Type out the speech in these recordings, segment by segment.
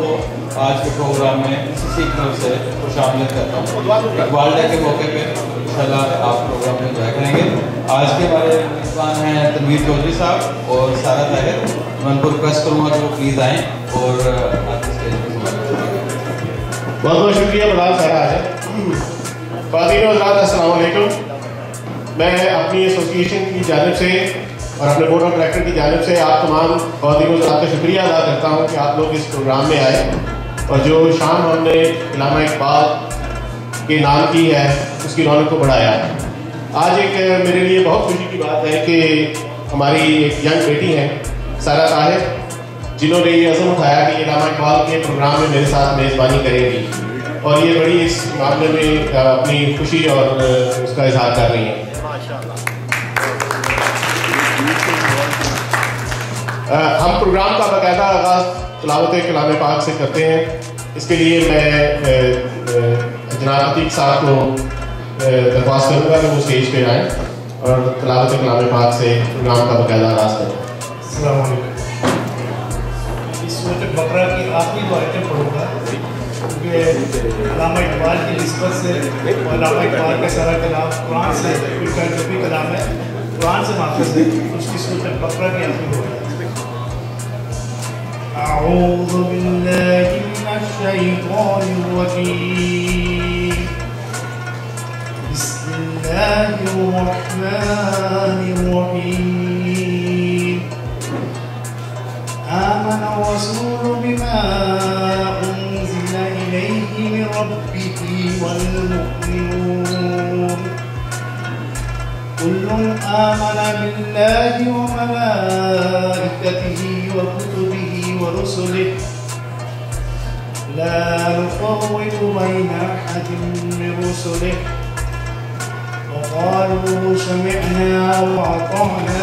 को आज के प्रोग्राम में इसी तरफ से खुशामदीद करता हूँ। इकबाल डे के मौके पे इंशाल्लाह आप प्रोग्राम में एंजॉय करेंगे। आज के हमारे मेज़बान हैं तनवीर चौधरी साहब और सारा ताहिर। मैं उनको रिक्वेस्ट करूँगा कि वो प्लीज़ आएँ और आज के स्टेज पर बहुत बहुत शुक्रिया बलाल सारा है। ख़वातीन व हज़रात अस्सलाम वालेकुम। मैं अपनी एसोसिएशन की जानिब से और अपने बोर्ड ऑफ डायरेक्टर की जानिब से आप तमाम ख़वातीन व हज़रात का शुक्रिया अदा करता हूँ कि आप लोग इस प्रोग्राम में आए और जो शाम हमने इल्लामा इकबाल के नाम की है उसकी रौनक को बढ़ाया। आज एक मेरे लिए बहुत खुशी की बात है कि हमारी एक यंग बेटी हैं सारा ताहिर, जिन्होंने ये अज़म उठाया कि इल्लामा इकबाल के प्रोग्राम में मेरे साथ मेज़बानी करेंगी और ये बड़ी इस मामले में अपनी खुशी और उसका इजहार कर रही हैं। हम प्रोग्राम का बाकायदा आगाज़ तिलावत कलाम पाक से करते हैं। इसके लिए मैं जनाब अतीक साहब को दरख्वास्त करूँगा कि वो स्टेज पे आएँ और तिलावत कलाम पाक से प्रोग्राम का बाकायदा आगाज़ करें। अस्सलाम वालेकुम। इस सूरत बकरा की आखिरी दो आयतें पढ़ूँगा क्योंकि इल्लामा इकबाल की निस्बत से और इल्लामा इकबाल का सारा कलाम कुरान से, उनका जो भी कलाम है कुरान से माख़ूज़ है, उसकी सूरत बकरा की आखिरी दो आयतें। अऊज़ु बिल्लाहि मिनश्शैतानिर रजीम। बिस्मिल्लाहिर रहमानिर रहीम। आमन रसूलु बिमा उन्ज़िला इलैहि मिन रब्बिही वल मुअ्मिनून कुल्लुन आमन बिल्लाहि व मलाइकतिही व कुतुबिही व रुसुलिही ला नुफ़र्रिक़ु बैना अहदिन मिन रुसुलिही व क़ालू समिअना व अताअना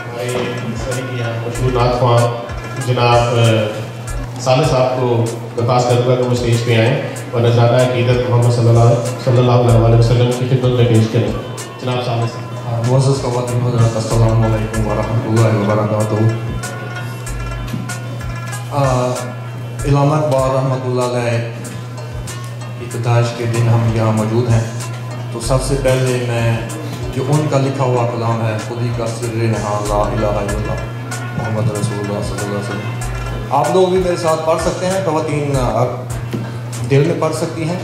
हमारे सरी की यहाँ मशहूर नात ख्वां जनाब साले साहब को दरख्वास्त करूँगा कि वो स्टेज पे आएँ और नज़ारा अक़ीदत मोहम्मद सल्लल्लाहु अलैहि वसल्लम की खिदमत में पेश करें। जनाब साले साहब। मुअज़्ज़ज़ ख़वातीन व हज़रात, अस्सलामु अलैकुम व रहमतुल्लाहि व बरकातुहू। इल्लामा इक़बाल रहमतुल्लाह अलैह की पैदाइश के दिन हम यहाँ मौजूद हैं, तो सबसे पहले मैं जो उनका लिखा हुआ कलाम है खुदी का सिर्रे नहा ला इलाहा इल्लल्लाह मोहम्मद रसूलुल्लाह सल्लल्लाहु अलैहि वसल्लम, आप लोग भी मेरे साथ पढ़ सकते हैं। ख़वातीन दिल में पढ़ सकती हैं।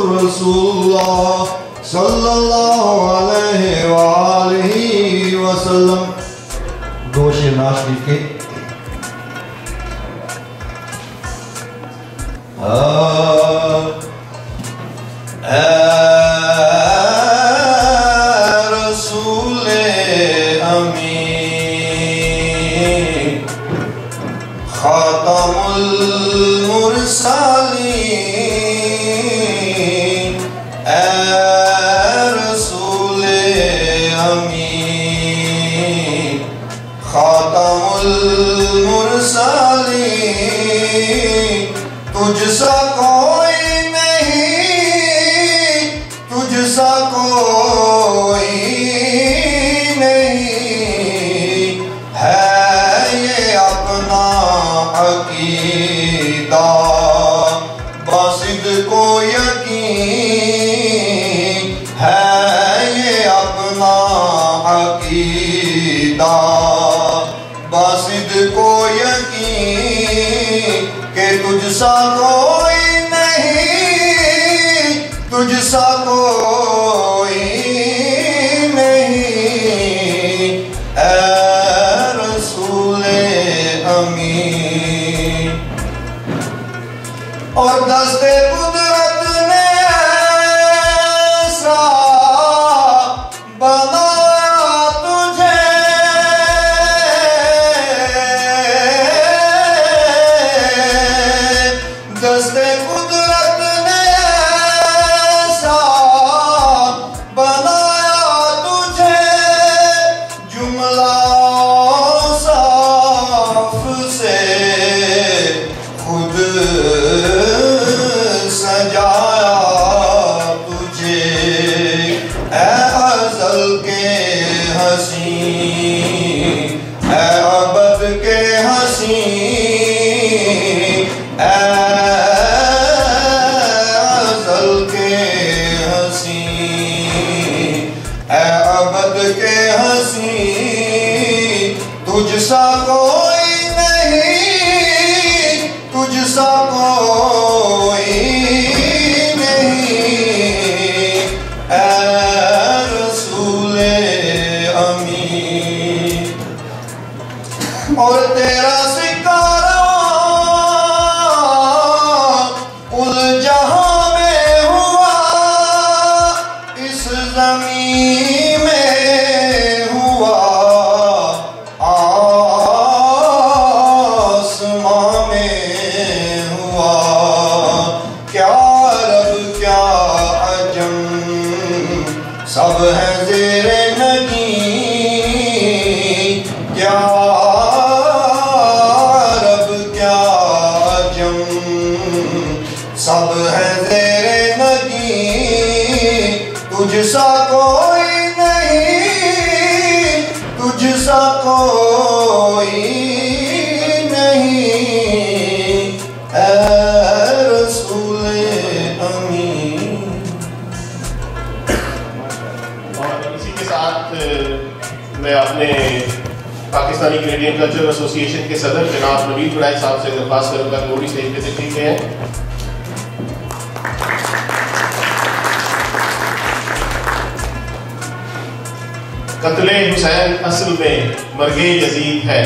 रसूलुल्लाह सल्लल्लाहु अलैहि वालैहि वसल्लम। दो शेर नात शरीफ के। रसूले अमीन खातमुल मुरसलीन, रसूले अमीन खातमुल मुरसलीन। तुझसा कोई नहीं, तुझसा कोई नहीं, है ये अपना अकीदा बासिद को यकीन, है ये अपना अकीदा बासिद को यकीन, के तुझसा कोई नहीं, तुझसा कोई नहीं, ऐ रसूले अमीन। और दस्ते कुदरत ने ऐसा बनाया तुझे, दस्ते कुदरत ने ऐसा बनाया तुझे, जुमला साफ से खुद सजाया तुझे, ऐ अज़ल के हसीं, ऐ अबद के हसीं, ऐ अज़ल के हसीं, ऐ अबद के हसीं। तुझसा कोई नहीं, तुझसा कोई नहीं, ऐ रसूले अमीन। और तेरा सिकारा उल जहां में हुआ, इस ज़मीन में हुआ, आसमां में हुआ। क्या रब क्या अजम सब है ज़ेरे नगीं, क्या रब क्या अजम सब है ज़ेरे नगीं। तुझसा कोई नहीं, तुझसा कोई नहीं, ऐ रसूले अमीन। और इसी के साथ मैं अपने पाकिस्तानी कैनेडियन कल्चरल एसोसिएशन के सदर जनाब नवीद बड़ाई साहब से दरख्वास्त करूँगा कि वो भी स्टेज पे तशरीफ ले आएं। कत्ले हुसैन असल में मरगे यजीद है,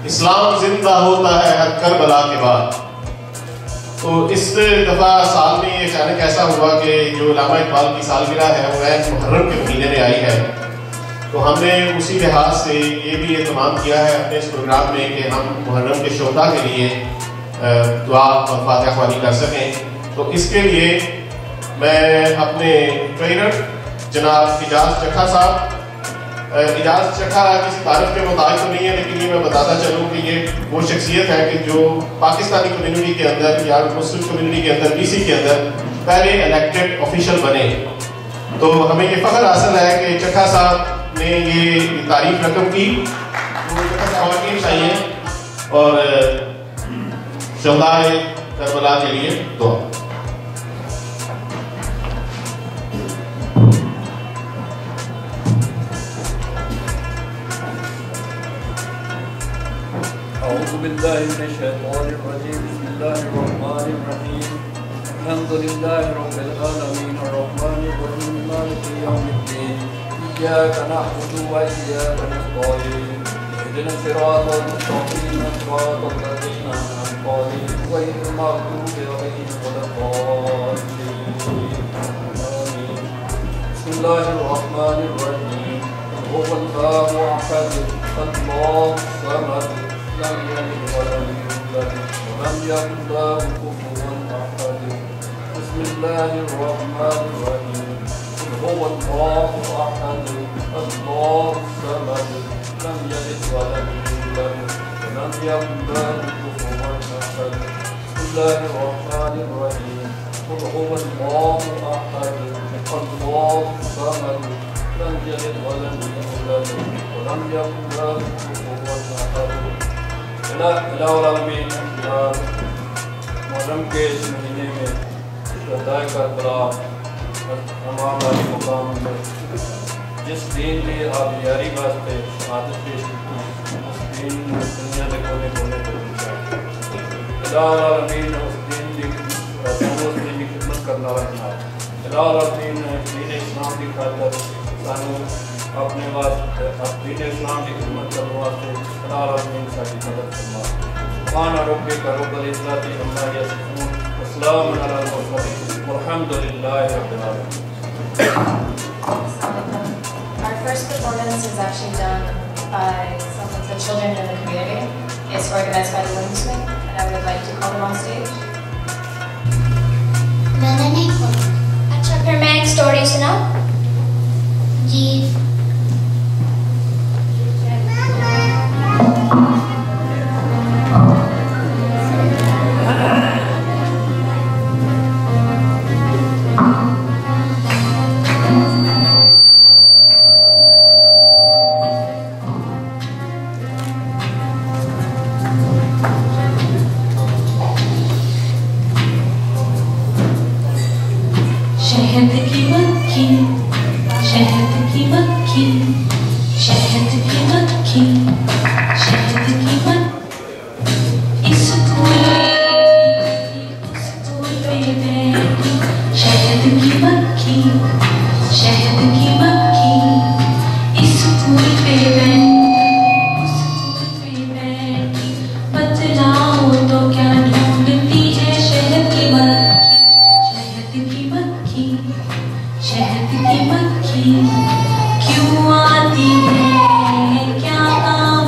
इस्लाम जिंदा होता है हर करबला के बाद। तो इस दफ़ा साल में ये अचानक ऐसा हुआ कि जो अल्लामा इकबाल की सालगिरह है वो मुहर्रम के महीने में आई है, तो हमने उसी लिहाज से ये भी एहतमाम किया है अपने इस प्रोग्राम में कि हम मुहर्रम के शोधा के लिए दुआ और फातिहा ख्वानी कर सकें। तो इसके लिए मैं अपने ट्रेनर जनाब इजाज़ चक्खा साहब, इजाज़ चक्खा किसी तारीफ के मुताबिक तो नहीं है, लेकिन ये मैं बताता चलूँ कि ये वो शख्सियत है कि जो पाकिस्तानी कम्युनिटी के अंदर या मुस्लिम कम्युनिटी के अंदर BC के अंदर पहले इलेक्टेड ऑफिशियल बने। तो हमें ये फ़ख्र हासिल है कि चक्खा साहब ने ये तारीफ रकम की। तो चक्खा साहब आगे चाहिए और शहदाए करबला के लिए दुआ। अऊज़ु बिल्लाहि मिनश शैतानिर रजीम, बिस्मिल्लाहिर रहमानिर रहीम। अल्हम्दुलिल्लाहि रब्बिल आलमीन अर्रहमानिर रहीम मालिकि यौमिद्दीन इय्याका नअबुदु व इय्याका नस्तईन इहदिnas siratal mustaqim siratal ladzina an'amta alaihim ghayril maghdubi alaihim waladdallin. Amin. Bismillahir rahmanir rahim. Huwallahu ahad, Allahu samad, lam yalid wa lam yulad wa lam yakul lahu kufuwan ahad. Bismillahir rahmanir rahim. Huwallahu ahad, Allahu samad, lam yalid wa lam yulad wa lam yakul lahu kufuwan ahad. Bismillahir rahmanir rahim. Huwallahu ahad, Allahu samad, lam yalid wa lam yulad wa lam yakul lahu kufuwan ahad. इलाही मुहर्रम के इस महीने में शहदाए Karbala तमाम वाली मुकाम में जिस दिन के आप यारी वास्ते शहादत पेश की उस दिन दुनिया के कोने कोने पर इलाही उस दिन की खिदमत करना रखना इलाही दीन इस्लाम की खातर सानू अपने वास्ते दीन इस्लाम की खिदमत करने वास्ते इलाही साडी मदद फरमा सुभान रब्बिका रब्बिल इज्जति अम्मा यसिफून व सलामुन अलल मुरसलीन वल्हम्दुलिल्लाहि रब्बिल आलमीन. Our first performance is actually done by some of the children in the community. It's organized by the Women's Wing, and I would like to call them on stage. मैंने नहीं खोला. अच्छा फिर मैं एक स्टोरी सुनाऊं? जी. शहद की मक्खी, शहद की मक्खी, शहद की मक्खी, शहद की मक्खी, इस फूल उस फूल पे बैठी शहद की मक्खी, शहद की मक्खी, इस फूल पे बैठी उस फूल पे बैठी बतलाओ तो क्या ढूंढती है शहद की मक्खी, शहद की मक्खी, शहद की मक्खी क्यों आती है क्या काम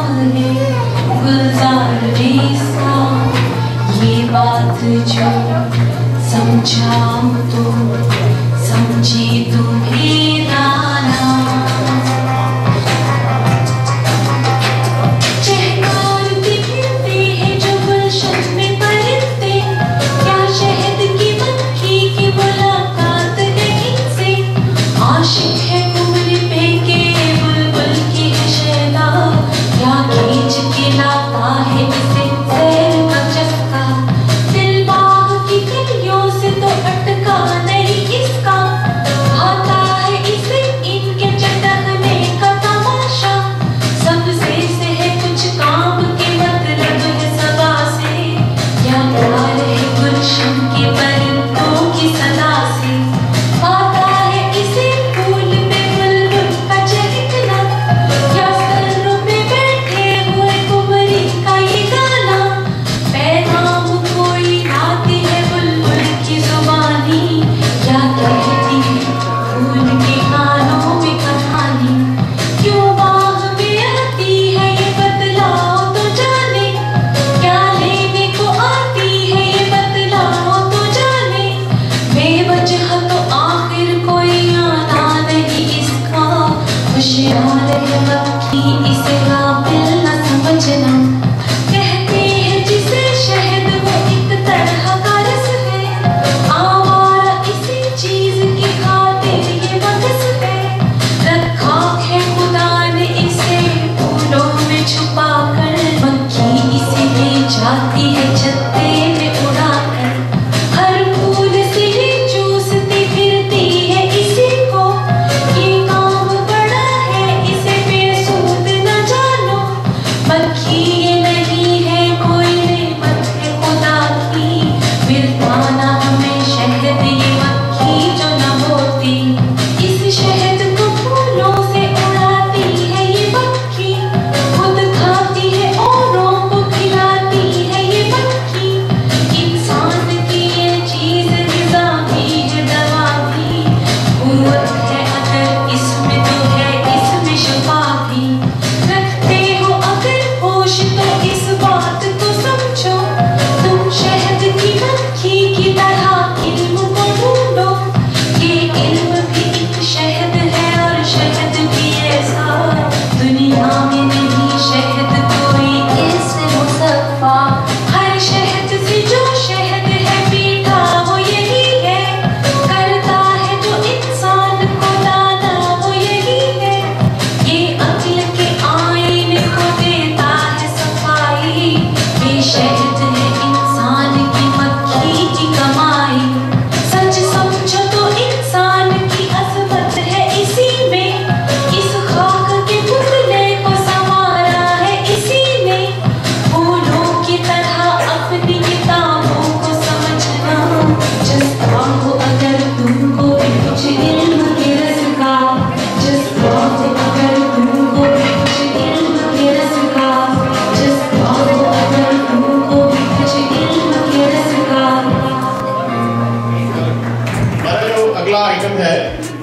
अगला आइटम है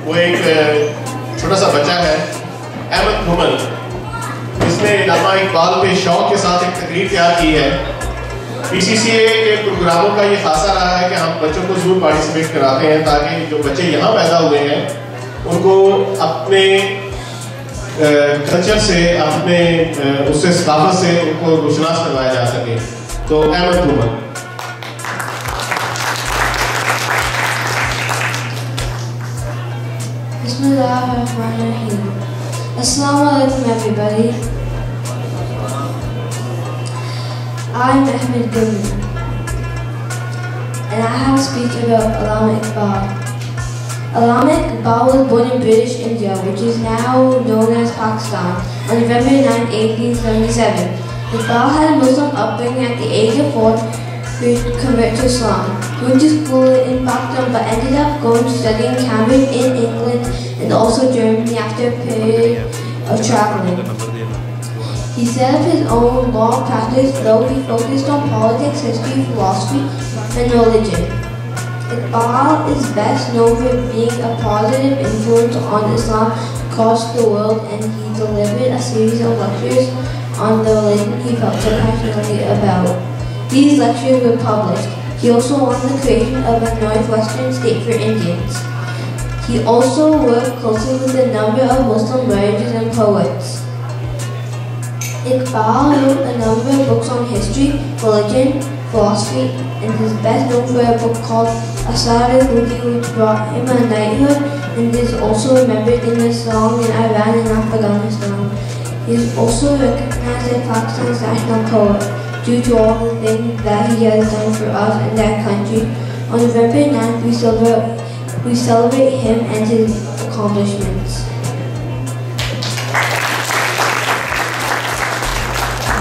वो एक छोटा सा बच्चा है अहमद घुमन, जिसने इल्लामा इकबाल पे शौक के साथ एक तकरीर तैयार की है। PCCA के प्रोग्रामों का ये खासा रहा है कि हम बच्चों को जरूर पार्टिसिपेट कराते हैं ताकि जो बच्चे यहाँ पैदा हुए हैं उनको अपने कल्चर से, अपने उससे सकाफत से उनको रोशनास करवाया जा सके। तो अहमद घुमन। Bismillahirrahmanirrahim. Assalamu alaikum everybody. I'm Ahmed Gulman and I have a speech about Allama Iqbal. Allama Iqbal was born in British India, which is now known as Pakistan, on November 9, 1877. Iqbal had a Muslim upbringing. At the age of 4, he converted to Islam. He went to school in Pakistan but ended up going to study in Cambridge in England and also Germany after a period of traveling. He set up his own law practice, though he focused on politics, history, philosophy, and religion. Iqbal is best known for being a positive influence on Islam across the world, and he delivered a series of lectures on the religion he felt so passionately about. These lectures were published. He also won the creation of a Northwestern state for Indians. He also worked closely with a number of Muslim writers and poets. Iqbal wrote a number of books on history, religion, philosophy, and is best known for a book called Asar al-Hudi, which brought him a knighthood and is also remembered in a song in Iran and Afghanistan. He is also recognized as Pakistan's national poet due to all the things that he has done for us and our country. On November 9th, we celebrate him and his accomplishments.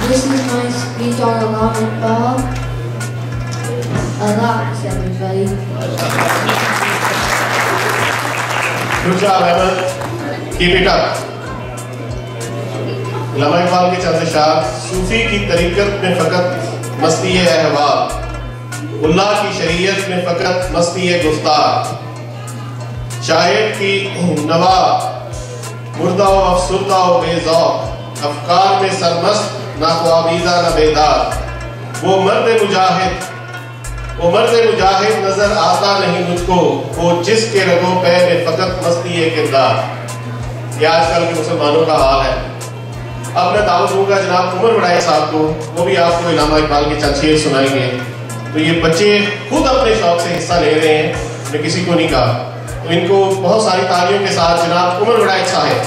This is my speech on Allama Iqbal. Allah bless everybody. Good job, Ahmed. Keep it up. अल्लामा इक़बाल के चंद शार। सूफी की तरीक़त में फ़कत मस्ती है अहवाल, उल्लाह की शरीयत में फ़कत मस्ती है गुफ्तार, शायर की नवा मुर्दा व अफसुर्दा व बेज़ौक़, अफ़कार में सरमस्त ना ख्वाबीदा न बेदार, वो मर्द मुजाहिद नजर आता नहीं मुझको, वो जिसके रगों पे में फ़कत मस्ती है किरदार। ये आजकल के मुसलमानों का हाल है। अब मैं दावत दूंगा जनाब उमर वड़ाई साहब को, वो भी आपको अल्लामा इक़बाल के चंद शेर सुनाएंगे। तो ये बच्चे खुद अपने शौक से हिस्सा ले रहे हैं, मैं किसी को नहीं कहा, तो इनको बहुत सारी तालियों के साथ जनाब उमर वड़ाई साहब।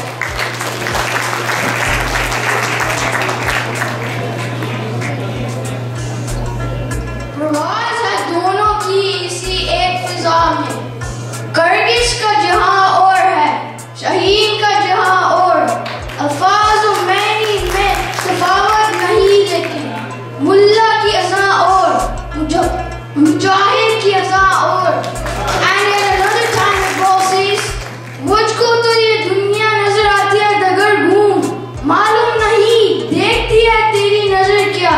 करगिश का जहां और है, शहीन का जहां और, अल्फाज और मैनी में तफावत नहीं, लेकिन मुल्ला की अज़ां और मुजाहिद की अज़ां और। And at another time it says, मुझको तो ये दुनिया नजर आती है डगर घूम, मालूम नहीं देखती है तेरी नजर क्या,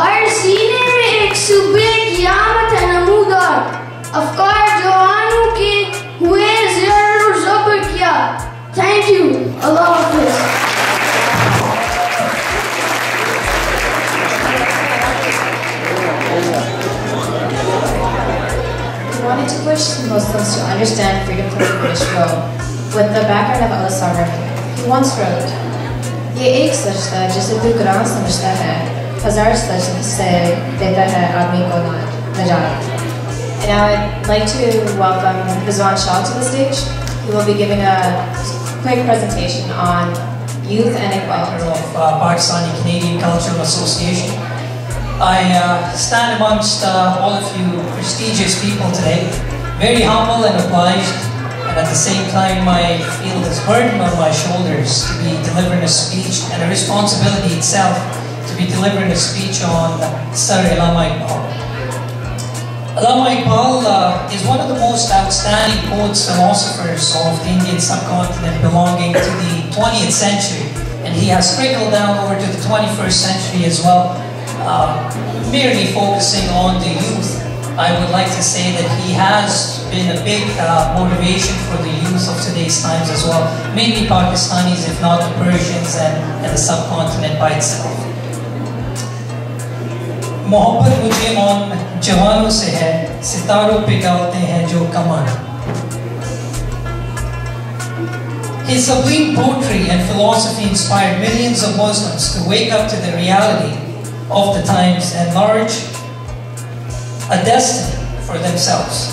हर सीने में एक सुबह क़यामत है नमूदार, अफ़कार जवानों के हुए ज़र और ज़ब्र किया। Thank you. Allah Hafiz. He wanted to push Muslims to understand freedom from the British rule with the background of Al-Asar. He once wrote, ये एक सच था जिसे तू कुरान समझता है, हजार सच से देता है आदमी को नजात। And now I'd like to welcome Rizwan Shah to the stage. He will be giving a quick presentation on youth and Iqbal. Of Pakistani Canadian Cultural Association. I stand amongst all of you prestigious people today, very humble and obliged, and at the same time I feel this burden on my shoulders to be delivering a speech, and a responsibility itself to be delivering a speech on Sir Allama Iqbal. Allama Iqbal is one of the most outstanding poets, philosophers of the Indian subcontinent belonging to the 20th century, and he has trickled down over to the 21st century as well. Merely focusing on the youth, I would like to say that he has been a big motivation for the youth of today's times as well, mainly Pakistanis, if not the Persians and the subcontinent by itself. मोहब्बत मुझे उन जवानों से है, सितारों पे डालते हैं जो कमान. His sublime poetry and philosophy inspired millions of Muslims to wake up to the reality of the times and enlarge a destiny for themselves.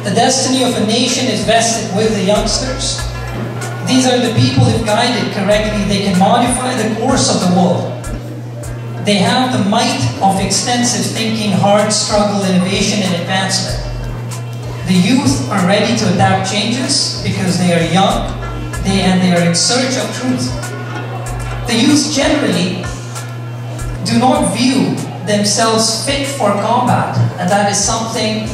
The destiny of a nation is vested with the youngsters. These are the people, if guided correctly, they can modify the course of the world. They have the might of extensive thinking, hard struggle, innovation, and advancement. The youth are ready to adapt changes because they are young, and they are in search of truth. The youth generally do not view themselves fit for combat, and that is something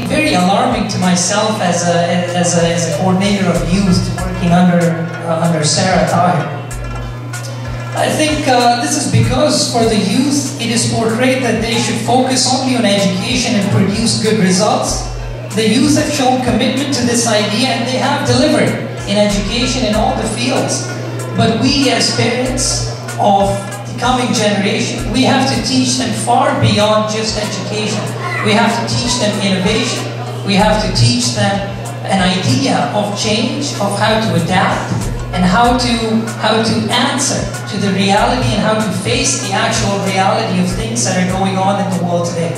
very alarming to myself as a coordinator of youth working under Sarah Tahir. I think this is because for the youth it is portrayed that they should focus only on education and produce good results. The youth have shown commitment to this idea and they have delivered in education in all the fields. But we as parents of the coming generation, we have to teach them far beyond just education. We have to teach them innovation. We have to teach them an idea of change, of how to adapt, and how to answer to the reality and how to face the actual reality of things that are going on in the world today.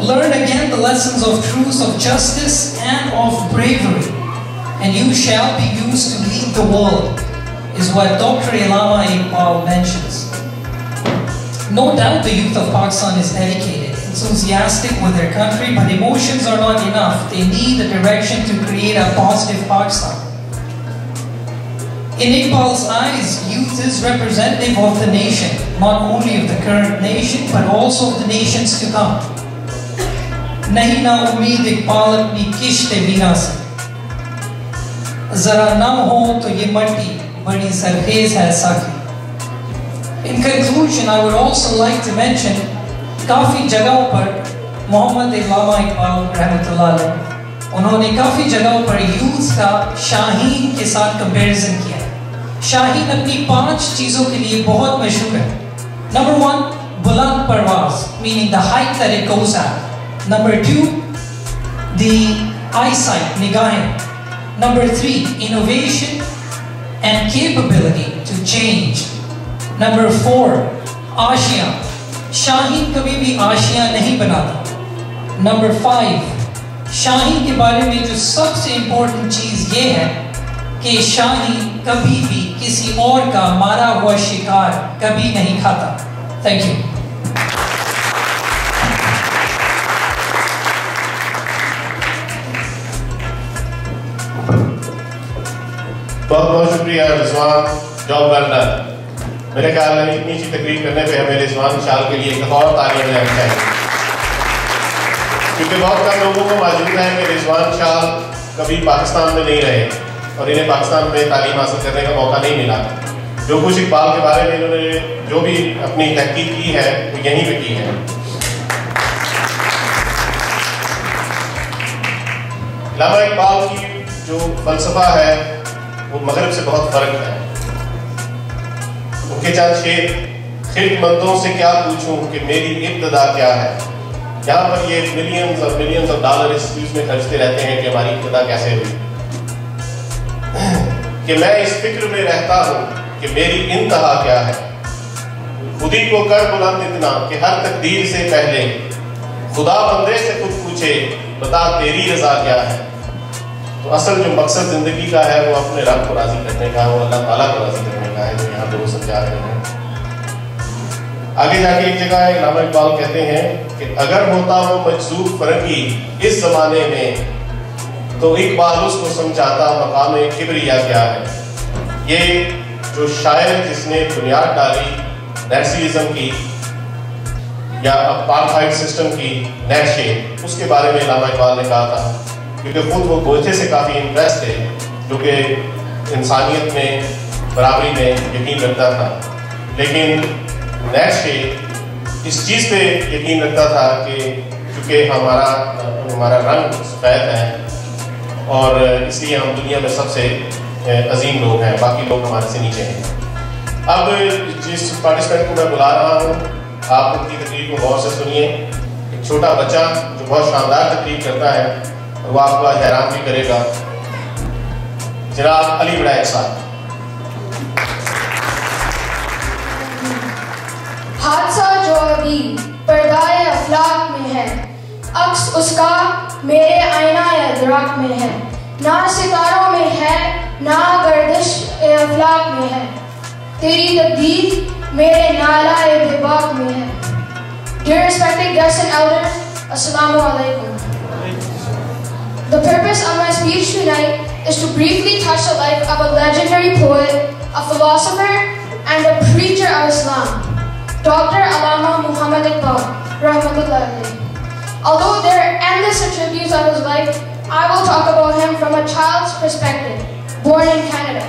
Learn again the lessons of truth, of justice, and of bravery, and you shall be used to lead the world, is what Dr. Allama Iqbal mentions. No doubt the youth of Pakistan is dedicated, enthusiastic with their country, but emotions are not enough. They need a direction to create a positive Pakistan. In Iqbal's eyes, youth is representative of the nation, not only of the current nation, but also of the nations to come. नहीं ना उम्मीद इकबाल अपनी किश्ते वीरा से, जरा नम हो तो ये मट्टी बड़ी सरखेज है साकी. In conclusion, I would also like to mention काफी जगहों पर मोहम्मद अल्लामा इकबाल रहमतुल्लाह अलैह उन्होंने काफी जगहों पर यूथ का शाहीन के साथ कंपैरिजन किया. शाहीन अपनी 5 चीजों के लिए बहुत मशहूर है. Number 1, बुलंद परवाज, meaning the height that it goes at. Number 2, the eyesight, nigahen. Number 3, innovation and capability to change. Number 4, आशियाँ. शाहीन कभी भी आशियाँ नहीं बनाता. Number 5, शाहीन के बारे में जो सबसे इम्पोर्टेंट चीज़ ये है कि शाहीन कभी भी किसी और का मारा हुआ शिकार कभी नहीं खाता. Thank you. बहुत बहुत शुक्रिया रिजवान, जॉब वेल डन. मेरे ख्याल में इतनी सी तकरीर करने पे हमें रिजवान शाल के लिए एक और तालियां देनी चाहिए, क्योंकि बहुत कम लोगों को मालूम है कि रिजवान शाल कभी पाकिस्तान में नहीं रहे और इन्हें पाकिस्तान में तालीम हासिल करने का मौका नहीं मिला. जो कुछ इकबाल के बारे में इन्होंने जो भी अपनी तहकीक की है वो यहीं पे की है. अल्लामा इकबाल की जो फलसफा है वो मगरब से बहुत फर्क है. उनके चंद शेर, खिदमतों से क्या पूछूं कि मेरी इब्तदा क्या है. यहाँ पर ये मिलियंस ऑफ डॉलर इस चीज में खर्चते रहते हैं कि हमारी इब्तदा कैसे हुई. कि मैं इस फिक्र में रहता हूँ कि मेरी इंतहा क्या है. खुदी को कर बुलंद इतना कि हर तकदीर से पहले खुदा बंदे से खुद पूछे बता तेरी रजा क्या है. तो असल जो मकसद जिंदगी का है वो अपने रब को राजी करने का, वो अल्लाह ताला को राजी करने का है, जो यहाँ पे वो समझा रहे हैं. आगे जाके एक जगह अल्लामा इकबाल कहते हैं कि अगर होता वो मजसूब फरंगी इस जमाने में तो इकबाल उसको समझाता मकाम किबरिया क्या है. ये जो शायर जिसने बुनियाद डाली नेशनलिज्म की या अपार्थाइड सिस्टम की, नैशे, उसके बारे में अल्लामा इकबाल ने कहा था, क्योंकि खुद वो गोचे से काफ़ी इम्प्रेस थे, जो कि इंसानियत में बराबरी में यकीन रखता था. लेकिन नैशे इस चीज़ पे यकीन रखता था कि क्योंकि हमारा रंग सफ़ेद है और इसलिए हम दुनिया में सबसे अजीम लोग हैं, बाकी लोग हमारे से नीचे हैं। अब जिस पार्टिसिपेंट को मैं बुला रहा हूँ, आप उनकी तकरीर को गौर से सुनिए। एक छोटा बच्चा जो बहुत शानदार तकरीर करता है और वो आपको आज हैरान भी करेगा। जनाब अली बड़ैक साहब। हादसा जो अभी पर्दाए अफलाक में है, अक्स उसका मेरे आईना इदराक में है। ना सितारों में है, ना गर्दिश अफलाक में है। तेरी तब्दील मेरे नाला बेबाक में है। Dear respected guests and elders, Assalamu alaikum. The purpose of my speech tonight is to briefly touch the life of a legendary poet, a philosopher, and a preacher of Islam, Dr. Allama Muhammad Iqbal, rahmatullah alayhi. Although there are endless attributes of his life, I will talk about him from a child's perspective, born in Canada.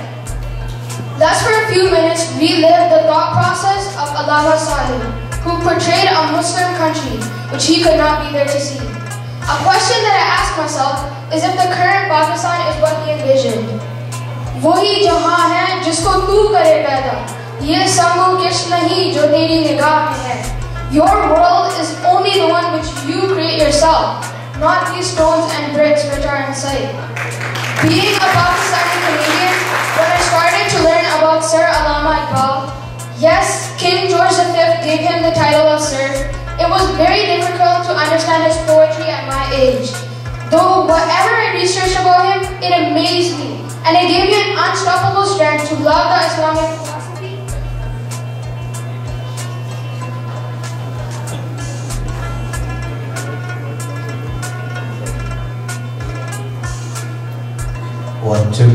Let's for a few minutes relive the thought process of Allama Sahib, who portrayed a Muslim country which he could not be there to see. A question that I ask myself is if the current Pakistan is what he envisioned. वही जहां है जिसको तू करे पैदा, ये संगो किश नहीं जो तेरी निगाह में है. Your world is only the one which you create yourself, not these stones and bricks which are in sight. Being a Pakistani Canadian, when I started to learn about Sir Allama Iqbal, yes, King George V gave him the title of Sir. It was very difficult to understand his poetry at my age. Though whatever I researched about him, it amazed me, and it gave me an unstoppable strength to love the Islamic philosophy. One, two.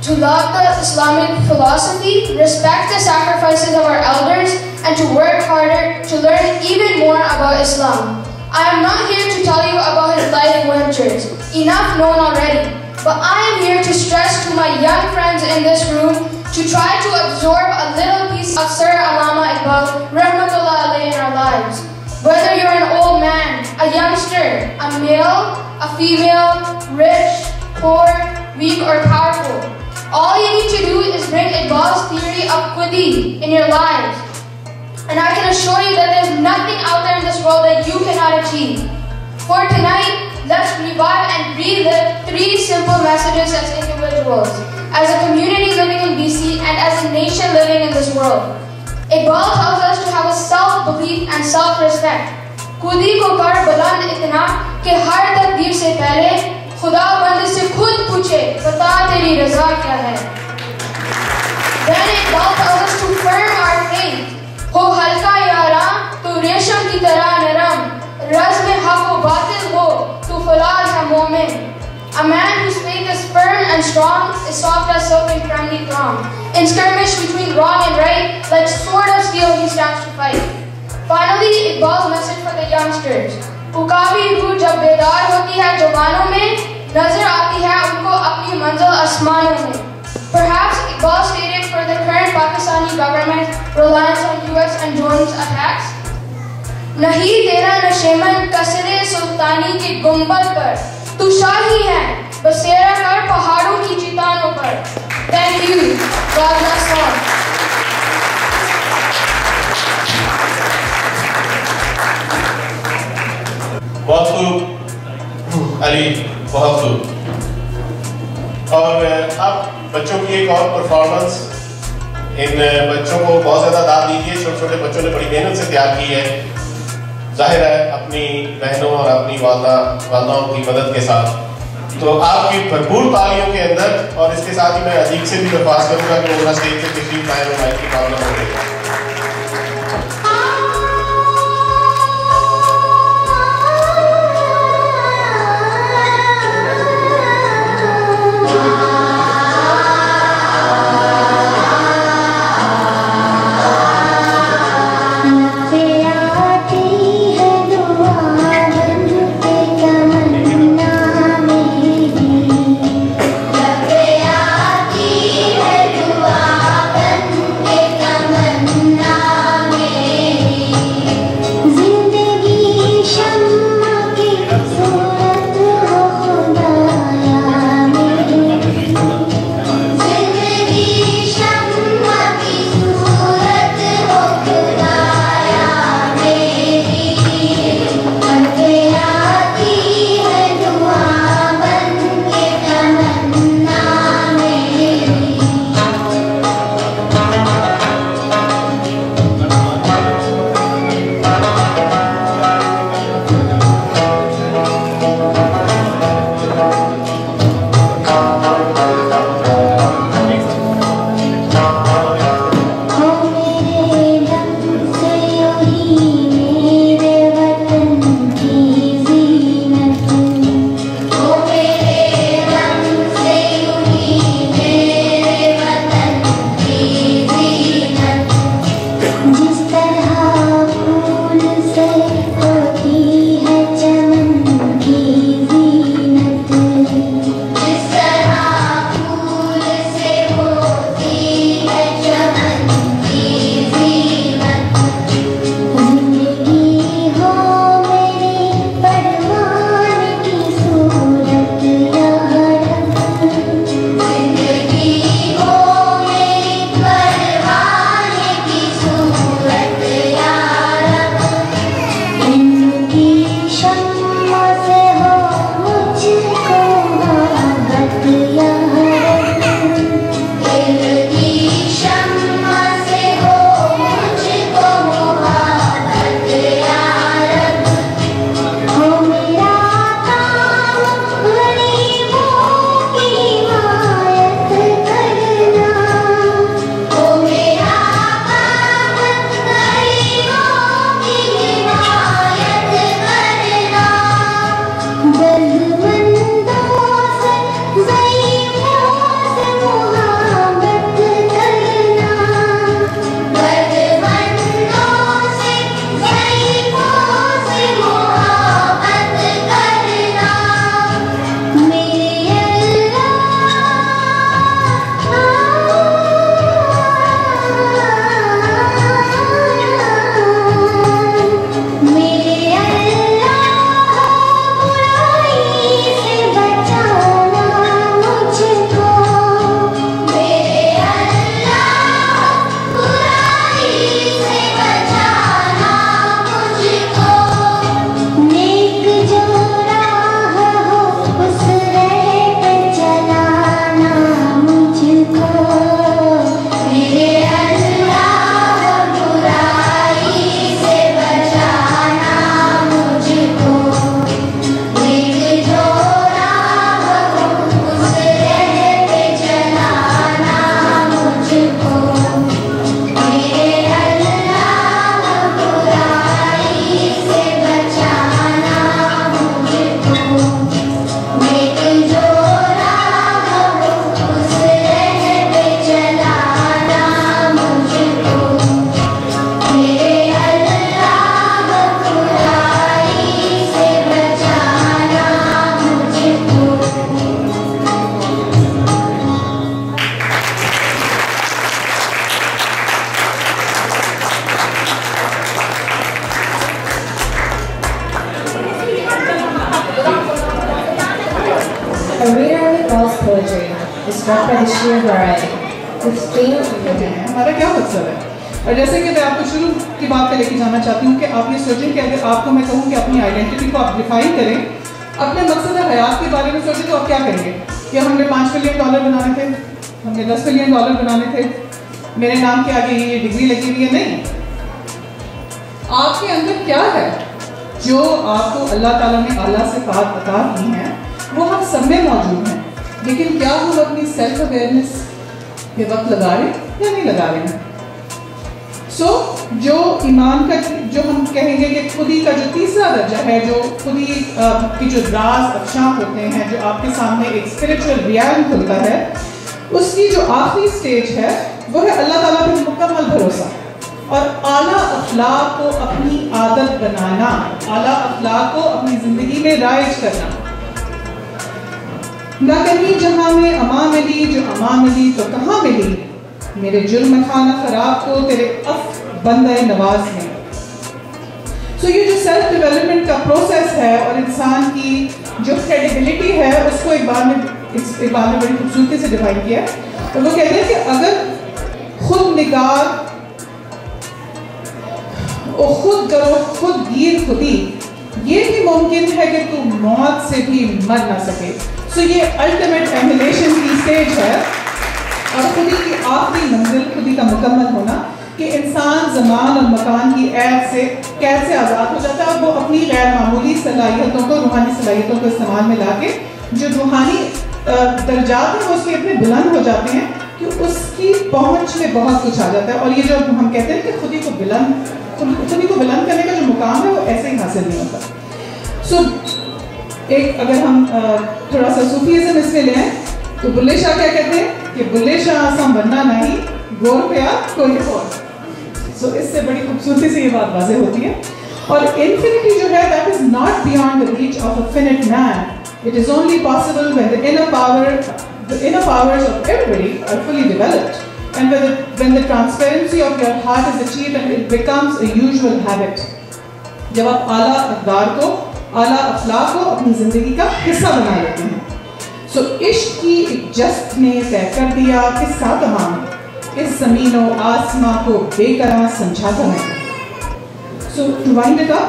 To love the Islamic philosophy, respect the sacrifices of our elders, and to work harder to learn even more about Islam. I am not here to tell you about his life ventures, enough known already, but I am here to stress to my young friends in this room to try to absorb a little piece of Sir Allama Iqbal, rahmatullah alayhi, in our lives. Whether you're an old man, a youngster, a male, a female, rich, poor, weak, or powerful, all you need to do is bring Iqbal's theory of khudi in your lives. And I can assure you that there's nothing out there in this world that you cannot achieve. For tonight, let's revive and relive 3 simple messages as individuals, as a community living in BC, and as a nation living in this world. Iqbal tells us to have a self-belief and self-respect. Khudi ko kar buland itna ke har takdeer se pehle खुदा बंद से खुद पूछे बता तेरी रज़ा क्या है. Then Iqbal tells us to firm our faith. हो हल्का यारा तो रेशम की तरह नरम, रज़ में हक़ व बातिल हो तो फौलाद है मोमिन. A man whose faith is firm and strong is soft as silk and friendly throng. In skirmish between wrong and right, like sword of steel he stands to fight. Finally, Iqbal's message for the youngsters. उकाबी रूह जब बेदार होती है जवानों में, नजर आती है उनको अपनी मंजिल आसमानों में. Perhaps Iqbal stated for the current Pakistani government reliance on US and drones attacks. नहीं तेरा नशेमन कसरे सुल्तानी के गुंबद पर, तू शाही है बसेरा कर पहाड़ों की चट्टानों पर. Thank you. God bless all. बहुत खूब अली, बहुत खूब. और अब बच्चों की एक और परफॉर्मेंस. इन बच्चों को बहुत ज़्यादा दाद दीजिए. छोटे छोटे बच्चों ने बड़ी मेहनत से तैयार की है, जाहिर है अपनी बहनों और अपनी वालदाओं की मदद के साथ. तो आपकी भरपूर तालियों के अंदर. और इसके साथ ही मैं अजीब से भी दरख्वास्त करूँगा कि वो स्टेज से तशरीफ लाएं और माइक की प्रॉब्लम हो गई. Thank you. struck by the sheer variety. The stream of beauty. हमारा क्या मकसद है? और जैसे कि मैं आपको शुरू की बात पे लेके जाना चाहती हूँ कि आप ये सोचें कि अगर आपको मैं कहूँ कि अपनी आइडेंटिटी को आप डिफाइन करें, अपने मकसद हयात के बारे में सोचें तो आप क्या करेंगे? कि हमने $5 मिलियन बनाने थे, हमने $10 मिलियन बनाने थे, मेरे नाम के आगे ये डिग्री लगी हुई है? नहीं। आपके अंदर क्या है जो आपको अल्लाह ताला ने आला सिफात अता की हैं, वो हम सब में मौजूद हैं, लेकिन क्या हम अपनी सेल्फ अवेयरनेस के वक्त लगा रहे हैं या नहीं लगा रहे हैं? जो ईमान का जो हम कहेंगे कि खुदी का जो तीसरा दर्जा है, जो खुदी की जो राज अफशां होते हैं, जो आपके सामने एक स्पिरिचुअल रियलिटी खुलता है, उसकी जो आखिरी स्टेज है वो है अल्लाह ताला पे मुकम्मल भरोसा और आला अखलाक को अपनी आदत बनाना, आला अखलाक को अपनी जिंदगी में राइज करना। ना कहीं जहां में अमा मिली, जो अमा मिली तो कहाँ मिली, मेरे जुर्म खाना खराब को तेरे अफ बंदे नवाज में। ये जो सेल्फ डेवलपमेंट का प्रोसेस है और इंसान की जो क्रेडिबिलिटी है उसको एक बार में बड़ी खूबसूरती से डिफाइन किया है। तो वो कहते हैं कि अगर खुद निगार और खुद करो खुद गिर खुदी, ये भी मुमकिन है कि तू मौत से भी मर ना सके। ये अल्टीमेट एमुलेशन की स्टेज है और खुदी की आखिरी मंजिल खुदी का मुकम्मल होना कि इंसान ज़मान और मकान की ऐद से कैद से आज़ाद हो जाता है और वो अपनी गैर मामूली सलाहियतों को, रूहानी सलाहियतों को इस्तेमाल में ला के जो रूहानी दर्जात हैं वो उसके इतने बुलंद हो जाते हैं कि उसकी पहुँच में बहुत कुछ आ जाता है। और ये जो हम कहते हैं कि खुदी को बुलंद करने का जो मुकाम है वो ऐसे ही हासिल नहीं होता। एक अगर हम थोड़ा सा सूफीज़म इसमें लें तो बुल्ले शाह क्या कहते हैं कि बुल्ले शाह आसम बनना नहीं, गोर पे आप कोई और। इससे बड़ी खूबसूरती से ये बात वाज़ेह होती है। और इन्फिनिटी जो है that is not beyond the reach of a finite man, it is only possible when the inner powers of everybody are fully developed and when the transparency of your heart is achieved and it becomes a usual habit. जब आप आला अक़दार को, आला अखलाक को अपनी ज़िंदगी का हिस्सा बना लेते हैं। इश्क की एक जस्त ने तय कर दिया किस्सा तमाम, इस ज़मीन और आसमां को बेकरार समझाता है। टू वाइंड इट अप,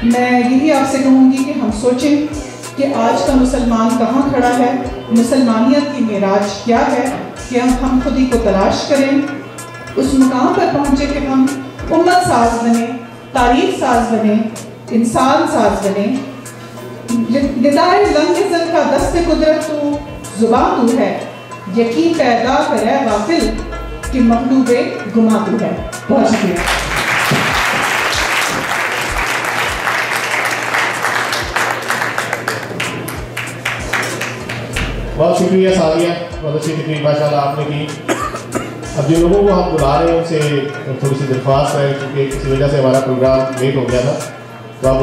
मैं यही आपसे कहूँगी कि हम सोचें कि आज का मुसलमान कहाँ खड़ा है, मुसलमानियत की मेराज क्या है, कि हम खुदी को तलाश करें, उस मुकाम पर पहुँचे कि हम उम्मत साज बने, तारीख साज बने, इंसान साज बने। निदाए लंगिज़न का दस्ते कुदरत तू, जुबान तू है, यकीन पैदा करे गाफिल कि मखलूबे गुमा तू है। बहुत शुक्रिया। बहुत शुक्रिया सादिया, बहुत अच्छी तकरीर माशाल्लाह आपने की। अब जिन लोगों को हम बुला रहे हैं उनसे थोड़ी सी दरख्वास्त है, क्योंकि किसी वजह से हमारा प्रोग्राम लेट हो गया था, तो अब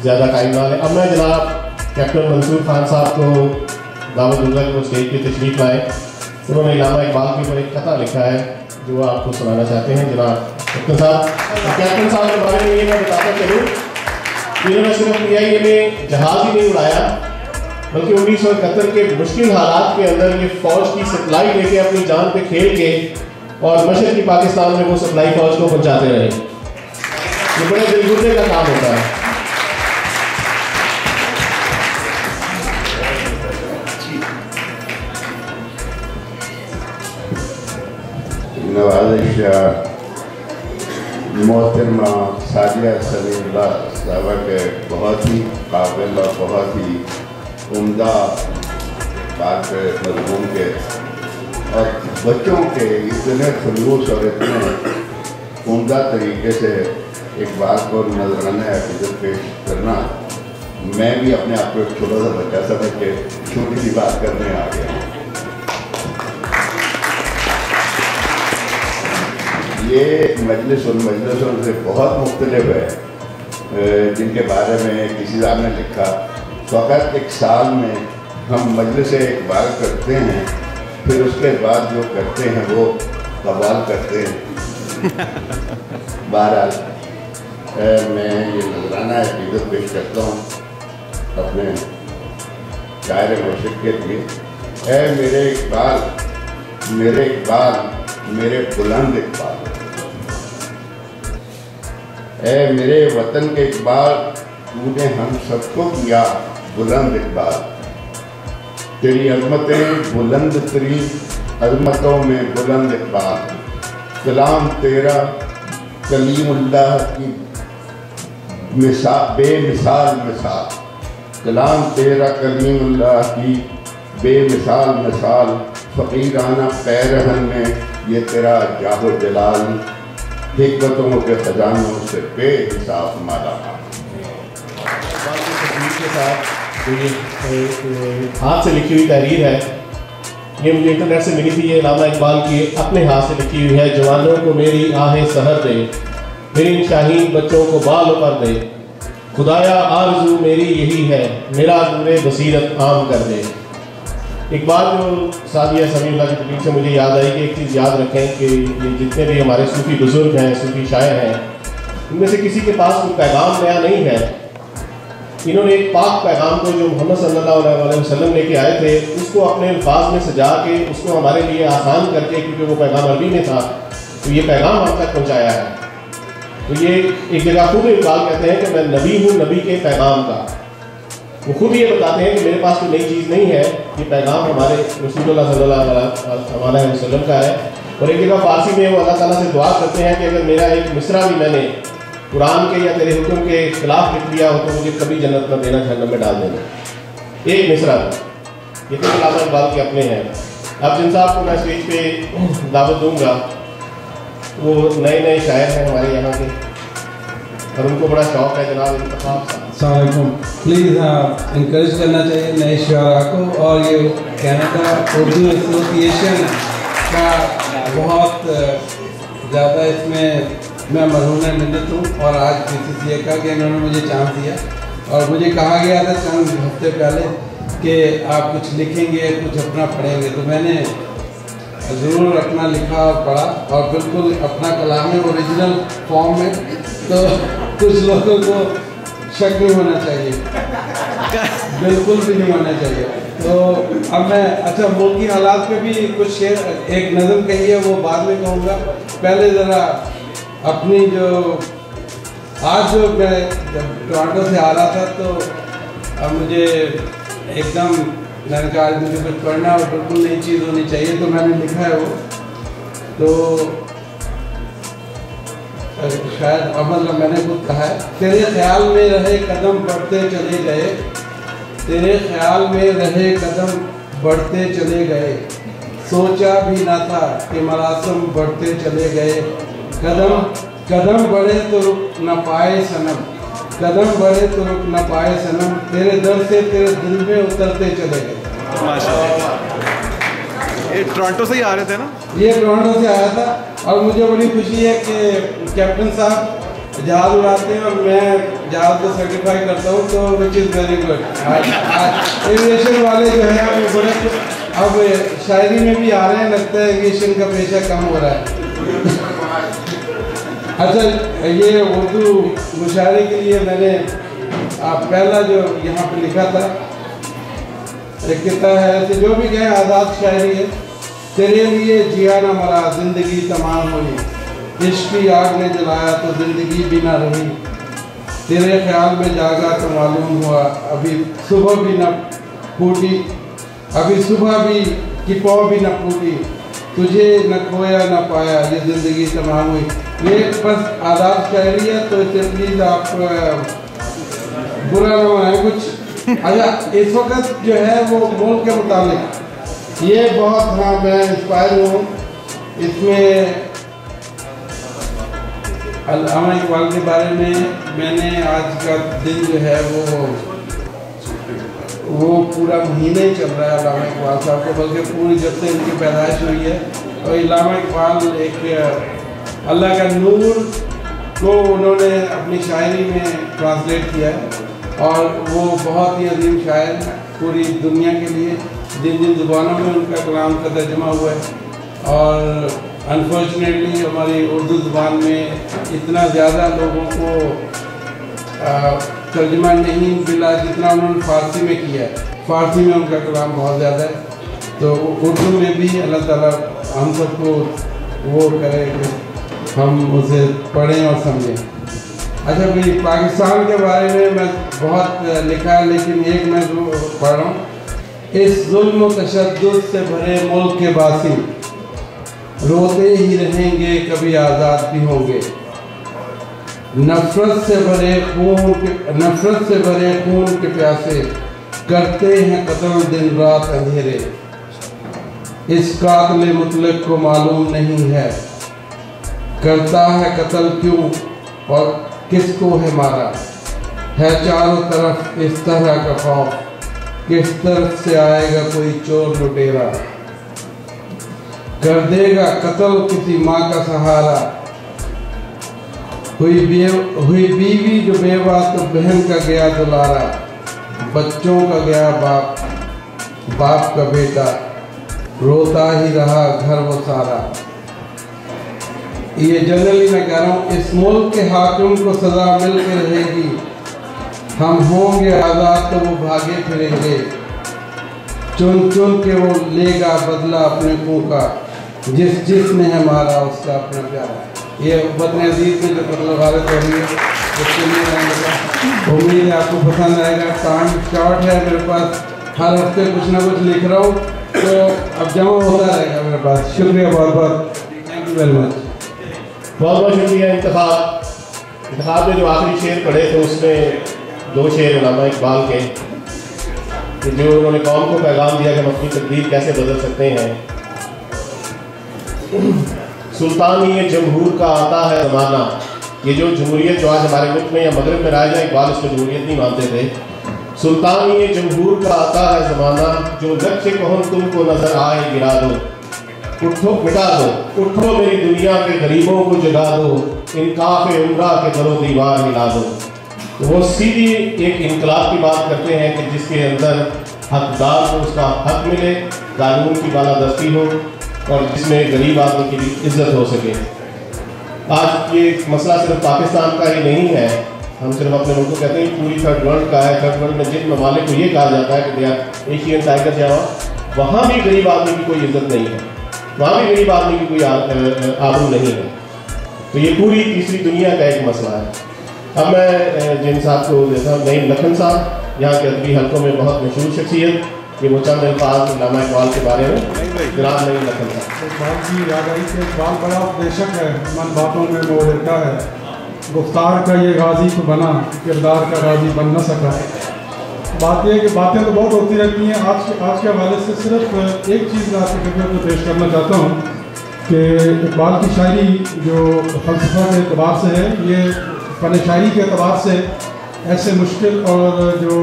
ज़्यादा टाइम ना लें। अब मैं जनाब कैप्टन मंसूर खान साहब को दावत दूंगा कि वो स्टेज पे तशरीफ लाए। उन्होंने इलामा इकबाल के ऊपर एक कथा लिखा है जो वो आपको सुनाना चाहते हैं। जनाब कैप्टन साहब के बारे में ये मैं बताता चलूँ, इन्होंने सिर्फ PIA में जहाज़ ही नहीं उड़ाया, बल्कि 1971 के मुश्किल हालात के अंदर ये फ़ौज की सप्लाई लेके अपनी जान पे खेल के और मशरक़ी पाकिस्तान में वो सप्लाई फ़ौज को पहुँचाते रहे। ये बड़े दिलगुर्दे का काम होता है। नवाज़िश मोहतरमा सादिया सलीमुल्लाह साहबा के बहुत ही काबिल और बहुत ही उम्दा बात मज़मून के और बच्चों के इतने खलूस और इतने उम्दा तरीके से एक बात को नजराना अकीदत पेश करना, मैं भी अपने आप को एक छोटा सा बच्चा समझ के छोटी सी बात करने आ गया। ये मजलिस उन मजलिसों से बहुत मुख्तलिफ है जिनके बारे में किसी साहब ने लिखा, फ़कत एक साल में हम मजलिस एक बार करते हैं, फिर उसके बाद जो करते हैं वो कवाल करते हैं। बहरहाल मैं ये नजराना अकीदत पेश करता हूँ अपने शायर मुर्शिद के लिए ऐ मेरे इकबाल, मेरे इकबाल, मेरे बुलंद इकबाल, ऐ मेरे वतन के इकबाल, तूने हम सबको किया बुलंद इकबाल। तेरी अज़मतें बुलंद तरी अज़मतों में बुलंद इकबाल। कलाम तेरा कलीमुल्लाह की मिसाल बेमिसाल मिसाल। कलाम तेरा कलीमुल्लाह की बेमिसाल मिसाल। फ़कीराना पैरहन में ये तेरा जाहो जलाल। हिकमतों के खजानों से बेहिसाब माला के साथ ये हाथ से लिखी हुई तहरीर है, ये मुझे इंटरनेट से मिली थी। ये अल्लामा इकबाल की अपने हाथ से लिखी हुई है। जवानों को मेरी आहें सहर दे, मेरे इन शाहीन बच्चों को बाल पर दे। खुदाया आरज़ू मेरी यही है, मेरा नूरे बसीरत आम कर दे। एक बात जो सादिया समीउल्लाह की तकलीफ से मुझे याद आई कि एक चीज़ याद रखें कि ये जितने भी हमारे सूफ़ी बुज़ुर्ग हैं, सूफ़ी शायर हैं, इनमें से किसी के पास कोई पैगाम नया नहीं है। इन्होंने एक पाक पैगाम को जो मोहम्मद सल्लल्लाहु अलैहि वसल्लम लेके आए थे, उसको अपने अल्फाज में सजा के उसको हमारे लिए आसान करके, क्योंकि वो पैगाम अरबी में था, तो ये पैगाम हम तक पहुँचाया है। तो ये एक जगह खुद इकबाल कहते हैं कि मैं नबी हूँ नबी के पैगाम का। वो खुद ये बताते हैं कि मेरे पास कोई नई चीज़ नहीं है, ये पैगाम हमारे रसूलुल्लाह सल्लल्लाहु अलैहि वसल्लम का है। और एक जगह फारसी में वो अल्लाह ताला से दुआ करते हैं कि अगर मेरा एक मिसरा भी मैंने कुरान के या तेरे हुक्म के खिलाफ लिख दिया हो तो मुझे कभी जन्नत न देना, जहन्नम में डाल देना। एक मिसरा ये तो अल्लामा इकबाल के अपने हैं। अब जिन साहब को मैं स्टेज पे दावत दूंगा, वो नए नए शायर हैं हमारे यहाँ के और उनको बड़ा शौक़ है जनाब इंतखाब साहब। अस्सलाम प्लीज़ इंकरेज करना चाहिए नए शुआरा को। और ये कनाडा उर्दू एसोसिएशन का बहुत ज़्यादा इसमें मैं मरहूम मिन्नत हूँ। और आज BCCA का कि इन्होंने मुझे चांस दिया और मुझे कहा गया था चंद हफ्ते पहले कि आप कुछ लिखेंगे, कुछ अपना पढ़ेंगे, तो मैंने ज़रूर अपना लिखा और पढ़ा और बिल्कुल अपना कलाम है ओरिजिनल फॉर्म में। तो कुछ लोगों को शक नहीं होना चाहिए, बिल्कुल भी नहीं होना चाहिए। तो अब मैं अच्छा मुल्क की हालात पे भी कुछ शेर एक नज़म कही है, वो बाद में कहूँगा। पहले ज़रा अपनी जो आज जो मैं जब टोरंटो से आ रहा था तो अब मुझे एकदम मैंने कहा आज मुझे कुछ पढ़ना और बिल्कुल नई चीज़ होनी चाहिए, तो मैंने लिखा है वो। तो शायद मतलब मैंने खुद कहा है, तेरे ख्याल में रहे कदम बढ़ते चले गए, तेरे ख्याल में रहे कदम बढ़ते चले गए, सोचा भी ना था कि मरासम बढ़ते चले गए। कदम कदम बढ़े तो रुक न पाए सनम, कदम बढ़े तो रुक न पाए सनम, तेरे दर से तेरे दिल में उतरते चले गए। माशाअल्लाह। ये टोरंटो से ही आ रहे थे ना? ये टोरंटो से आया था और मुझे बड़ी खुशी है कि कैप्टन साहब जहाज़ उड़ाते हैं और मैं जहाज़ को सर्टिफाई करता हूँ, तो which is very good. Aviation वाले जो है वो बड़े अब शायरी में भी आ रहे हैं, लगता है एविएशन का पेशा कम हो रहा है। अच्छा, ये उर्दू मुशायरे के लिए मैंने पहला जो यहाँ पे लिखा था एक किताब है, ऐसे जो भी कहें आज़ाद शायरी है। तेरे लिए जिया न मरा जिंदगी तमाम हुई, इश्क की आग ने जलाया तो जिंदगी भी ना रही, तेरे ख्याल में जागा तो मालूम हुआ अभी सुबह भी न फूटी, अभी सुबह भी की पौ भी न फूटी, तुझे न खोया न पाया ये ज़िंदगी तमाम हुई। ये बस आज़ाद शायरी है, तो इसे प्लीज़ आप बुरा न मनाएं कुछ। अच्छा, इस वक्त जो है वो मुल्क के मुताबिक ये बहुत, हाँ मैं इंस्पायर हूँ इसमें। अल्लामा इकबाल के बारे में मैंने आज का दिन जो है वो पूरा महीने ही चल रहा है अल्लामा इकबाल साहब को, बल्कि पूरी जब से इनकी पैदाइश हुई है। और अल्लामा इकबाल एक अल्लाह का नूर को उन्होंने अपनी शायरी में ट्रांसलेट किया है और वो बहुत ही अजीम शायर हैं पूरी दुनिया के लिए। जिन जिन ज़ुबानों में उनका कलाम का तर्जुमा हुआ है और अनफॉर्चुनेटली हमारी उर्दू ज़ुबान में इतना ज़्यादा लोगों को तर्जुमा नहीं मिला जितना उन्होंने फ़ारसी में किया है। फ़ारसी में उनका कलाम बहुत ज़्यादा है। तो उर्दू में भी अल्लाह ताला हम सबको वो करे कि हम उसे पढ़ें और समझें। अच्छा भाई, पाकिस्तान के बारे में मैं बहुत लिखा है, लेकिन एक मैं पढ़ रहा हूँ। इस जुल्म तशद्दुद से भरे मुल्क के बासी रोते ही रहेंगे, कभी आज़ाद भी होंगे। नफरत से भरे खून के प्यासे करते हैं कत्ल दिन रात अंधेरे। इस कातिल मुतलक को मालूम नहीं है करता है कत्ल क्यों और किसको है मारा। है चारों तरफ इस तरह का खौफ, किस तरफ से आएगा कोई चोर लुटेरा। कर देगा कत्ल किसी माँ का सहारा। हुई बीवी जो बेवा तो बहन का गया दुलारा। बच्चों का गया बाप, बाप का बेटा, रोता ही रहा घर वो सारा। ये जनरली मैं कह रहा हूँ, इस मुल्क के हाकिम को सज़ा मिल के रहेगी। हम होंगे आज़ाद तो वो भागे फिरेंगे। चुन चुन के वो लेगा बदला अपने मुँह का। जिसने है मारा उसका अपना प्यारा। ये वतन अजीज़ में जो मतलब गारत हो रही है, उसके लिए मैं उम्मीद है आपको पसंद आएगा। टाइम शॉर्ट है मेरे पास, हर हफ्ते कुछ ना कुछ लिख रहा हूँ, तो अब जमा होता रहेगा मेरे पास। शुक्रिया बहुत बहुत, थैंक यू वेरी मच। बहुत बहुत शुक्रिया। इंतखाब में जो आखिरी शेर पढ़े थे उसमें 2 शेर उलमा इकबाल के, जो उन्होंने कौम को पैगाम दिया कि हम अपनी तकदीर कैसे बदल सकते हैं। सुल्तानी ये जमहूर का आता है ज़माना। ये जो जमहूरियत जो आज हमारे मुल्क में या मगरब में राजा इकबाल इसको जमहूरियत नहीं मानते थे। सुल्तानी ये जमहूर का आता है ज़माना, जो लक्ष्य कहूँ तुमको नजर आए गिरा दो। उठो मिटा दो, उठो मेरी दुनिया के गरीबों को जगा दो। इनकाफ उम्रा के दरो दीवार मिला दो। तो वो सीधी एक इनकलाब की बात करते हैं कि जिसके अंदर हकदार को उसका हक मिले, कानून की बालादस्ती हो और जिसमें गरीब आदमी की भी इज्जत हो सके। आज ये मसला सिर्फ पाकिस्तान का ही नहीं है। हम सिर्फ अपने मुल्क को कहते हैं पूरी थर्ड वर्ल्ड का है। थर्ड वर्ल्ड में जिन ममालिक को ये कहा जाता है कि दे आर एशियन टाइगर जहाँ, वहाँ भी गरीब आदमी की कोई इज्जत नहीं है, वहाँ भी गरीब आदमी की कोई आबरू नहीं है। तो ये पूरी तीसरी दुनिया का एक मसला है। अब मैं जिन साहब को देता हूँ, नईम लखन साहब, यहाँ के अदबी हल्कों में बहुत मशहूर शख्सियत, ये वो चंद अल्फाज इल्लामा इकबाल के बारे में। जनाब नईम लखन साहब। इकबाल की याद आई कि इकबाल बड़ा उपदेशक है, मन बातों में वो रहता है। गुफ्तार का ये गाजी तो बना, किरदार का गाजी बन न सका। बात यह है कि बातें तो बहुत होती रहती हैं। आज के हवाले से सिर्फ एक चीज़ मैं आपकी खिदमत में पेश करना चाहता हूँ कि इकबाल की शायरी जो फ़लसफ़ा के अतबार से है, ये फ़न शायरी के अतबार से ऐसे मुश्किल और जो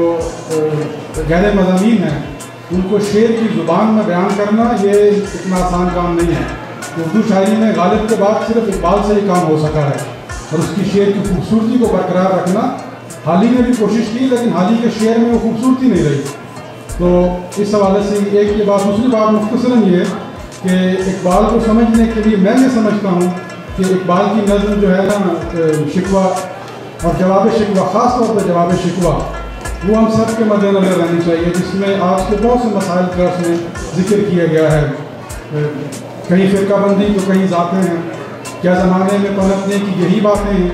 गहरे मज़ामीन हैं उनको शेर की ज़ुबान में बयान करना ये इतना आसान काम नहीं है। उर्दू शायरी में गालिब के बाद सिर्फ इकबाल से ही काम हो सका है और उसकी शेर की खूबसूरती को बरकरार रखना हाल ही ने भी कोशिश की, लेकिन हाल ही के शेर में वो खूबसूरती नहीं रही। तो इस हवाले से एक ये बात। दूसरी बात मुख्तसरन ये कि इकबाल को समझने के लिए मैं ये समझता हूँ कि इकबाल की नज़्म जो है ना, शिकवा और जवाब शिकवा, ख़ास तौर पर जवाब शिकवा, वो हम सब के मद्देनज़र रहनी चाहिए, जिसमें आज के बहुत से मसाइल का उसमें जिक्र किया गया है। कहीं फ़िरकाबंदी तो कहीं ज़ातें हैं, क्या ज़माने में पनपने की यही बातें हैं।